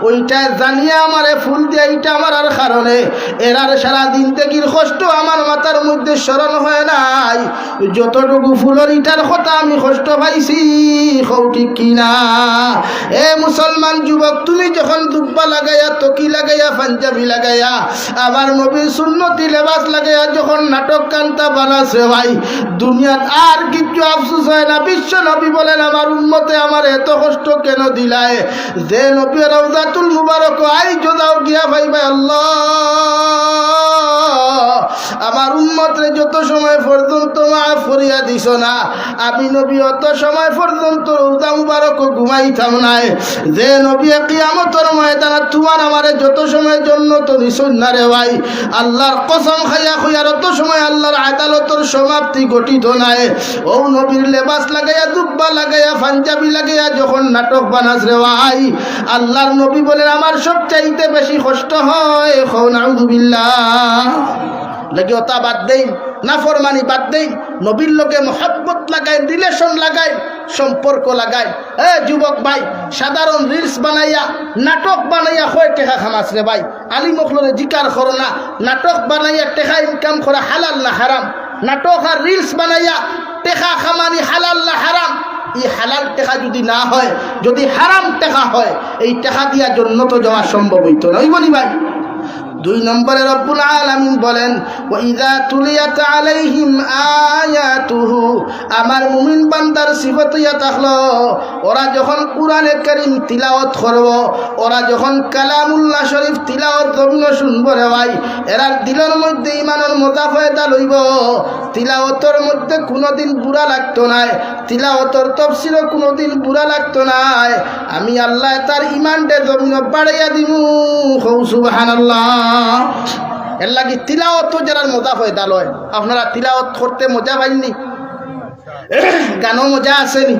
Speaker 1: ওইটা জানিয়ে আমারে ফুল দিয়ে ইটা মারার কারণে এরার সারাদিন থেকের কষ্ট আমার মাথার মধ্যে স্মরণ হয় নাই। যতটুকু ফুলের ইটার কথা আমি কষ্ট পাইছি, ঠিক কিনা? এ মুসলমান যুবক, তুমি যখন দুব্বা লাগাইয়া, তকি লাগাইয়া, পাঞ্জাবি লাগাইয়া, আবার নবীর সুন্নতি লেবাস লাগাইয়া যখন নাটক কান্তা বানাছে ভাই, দুনিয়ার আর কিছু আফসোস হয় না। বিশ্ব নবী বলেন আমার উম্মতে আমার এত কষ্ট কেন দিলায়? যে নবী রওজাতুল মুবারক আই যোদাও গিয়া ভাই ভাই আল্লাহ যত সময় পর্যন্ত মাফ করিয়া দিছ না, আমি নবী অত সময় পর্যন্ত রোজা মুবারক ঘুমাইতাম নাই। যে নবী কিয়ামতের ময়দানে তোমার আমারে যত সময়ের জন্য তো দিছুন না রে ভাই, আল্লাহর কসম খাইয়া খুইয়ার অত সময় আল্লাহর আদালতের সমাপ্তি ঘটিত নাই। ও নবীর লেবাস লাগাইয়া দুব্বা লাগাইয়া পাঞ্জাবি লাগাইয়া যখন নাটক বানাস রে ভাই, আল্লাহর নবী বলেন আমার সবচাইতে বেশি কষ্ট হয়। নাউযুবিল্লাহ লাগি ওটা বাদ দেই, নাফরমানি বাদ দেই, নবীর লোকে মহব্বত লাগাই, রিলেশন লাগাই, সম্পর্ক লাগাই। এ যুবক ভাই, সাধারণ রিলস বানাইয়া নাটক বানাইয়া হয় টেকা খামাস রে ভাই, আলী মখলরে জিকার করো না। নাটক বানাইয়া টেকা ইনকাম করা হালাল না হারাম? নাটক আর রিলস বানাইয়া টেকা খামানি হালাল না হারাম? এই হালাল টেকা যদি না হয়, যদি হারাম টেকা হয়, এই টেকা দিয়া জন্নত যাওয়া সম্ভব হইতো না। ওই বলি ভাই। 2 নম্বরে রব্বুল আলামিন বলেন ওয়াইদা তুলিয়াত আলাইহিম আয়াতুহু, আমার মুমিন বান্দার সিফত ইয়া থাকলো ওরা যখন কুরআনে কারীম তিলাওয়াত করব, ওরা যখন কালামুল্লাহ শরীফ তিলাওয়াত জমিন শুনব রে ভাই, এরার দিলের মধ্যে ঈমানের মজা ফায়দা লইব। তিলাওয়াতের মধ্যে কোনোদিন বুড়া লাগতো না, তিলাওয়াতের তাফসীরও কোনোদিন বুড়া লাগতো না। আমি আল্লাহ তার ঈমানকে জমিন বাড়াইয়া দিমু। সুবহানাল্লাহ। এর লাগি তিলাওয়াত যারা মজা ফায়দা লয়। আপনারা তিলাওয়াত করতে মজা পাইনি? গানও মজা আসেনি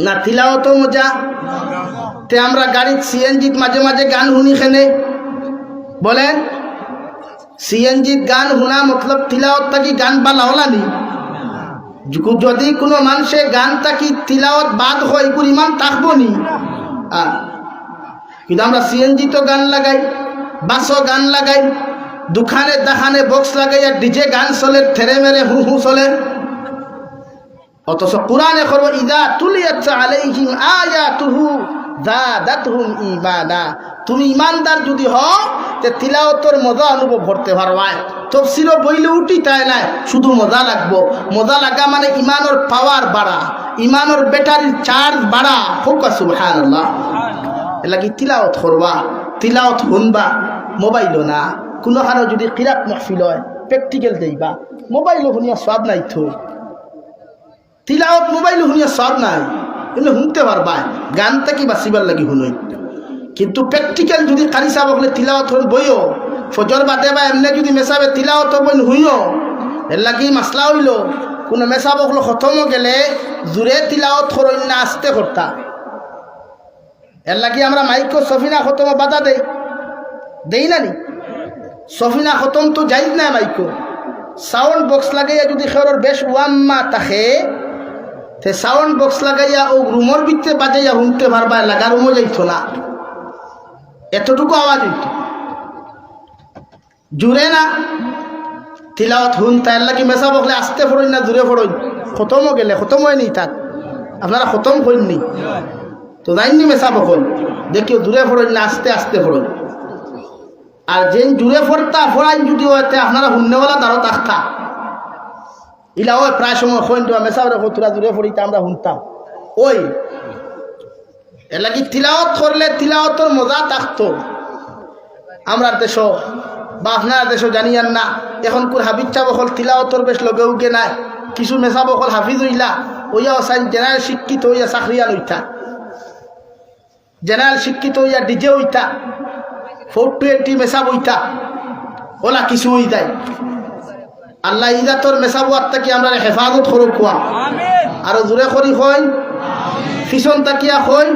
Speaker 1: না? তিলাওয়াতও মজা। তে আমরা গাড়ির সিএনজিত মাঝে মাঝে গান শুনি খেনে বলেন, সিএনজিত গান শুনা মতলব তিলাওয়াত থাকি গান বালা হলানি? যদি কোনো মানুষে গান থাকি তিলাওয়াত বাদ হয় এগুলো ইমান থাকবো নি? কিন্তু আমরা সিএনজি তো গান লাগাই, বাসও গান লাগাই, দোকানে দাখানে বক্স লাগাইয়া ডিজে গান চলে, থেরে মেরে হু হু চলে। অথচ কুরআনে করব ইদা তুলিয়াত আলাইহিম আয়াতুহু যাদাতহুম ঈমানা। তুমি ইমানদার যদি হও তে তিলাওয়াতের মজা অনুভব করতে পারবা। তাফসীরও বইলে উঠি তাই না, শুধু মজা লাগবো। মজা লাগা মানে ইমানের পাওয়ার বাড়া, ইমানের ব্যাটারির চার্জ বাড়া। হোক সুবহানাল্লাহ। এলাকি তিলাওয়াত করবা, তিলাওয়াত শুনবা, মোবাইলও না। কোনো কারো যদি কিরাত মাহফিল হয় প্র্যাকটিক্যাল দেইবা, মোবাইলও শুনিয়া সব নাই। থই তিলাওয়াত মোবাইলও শুনিয়া সব নাই, কিন্তু শুনতে পারবা। গান থাকি বাঁচিবার লাগি শুনই। কিন্তু প্র্যাকটিক্যাল যদি কারি চাব হলে তিলাওয়াত হল বইও, ফজর বাদে বা এমনি যদি মেসাবে তিলাওয়াত বই হুইও। এর লাগি মাসলা হইল কোনো মেসাব হলো খতমও গেলে জোরে তিলাওয়াত করই না, আস্তে করতা। এর লাগি আমরা মাইকো সফিনা খতম বাধা দেই না নি? সফিনা খতম তো যাই না মাইকো। সাউন্ড বক্স লাগাইয়া যদি খেরোর বেশ ওয়াম্মা থাকে, তে সাউন্ড বক্স লাগাইয়া ও রুমর ভিতরে বাজাইয়া শুনতে পারবা, লাগা রুমও যাইত না, এতটুকু আওয়াজ হইত। জুড়ে না তিলাওয়াত শুনতা। এর লাগি মেসা বকলে আস্তে ফড়ই না জুড়ে ফড়ই। খতমও গেলে খতম হয়নি তাক, আপনারা খতম করেননি তো যাইনি মেসা বকল, দেখিও জুড়ে ফড়ই না আস্তে আস্তে ফড়ই। আর যে জুড়ে ফড়তা ফড়াই যদি হইতে আপনারা শুননেওয়ালা তারও তাকতা ইলা ওই প্রায় সময় হইন দেওয়া মেসা তোরা জুড়ে ফড়িতে আমরা শুনতাম। ওই এর লাগি তিলাওয়াত করলে তিলাওয়াতের মজা থাকতো। আমরা দেশ বা আপনার দেশও জানিয়ান না, এখন কোন হাবিচ্ছা বকল তিলাওয়াতর বেশ লগে উগে নাই। কিছু মেসা বকল হাফিজ হইলা ওইয়া সাইন জেনারেল শিক্ষিত হইয়া চাকরিয়াল হইতা, জেনারেল শিক্ষিত হইয়া ডিজে হইতা, 420 মেসাব হইতা, ওলা কিছু হই যায়। আল্লাহ ইজাতর মেসাব আত্মাকে আমরা হেফাজত করো কোয়া, আরো জোরে করি হই, পিছন তাকিয়া হই।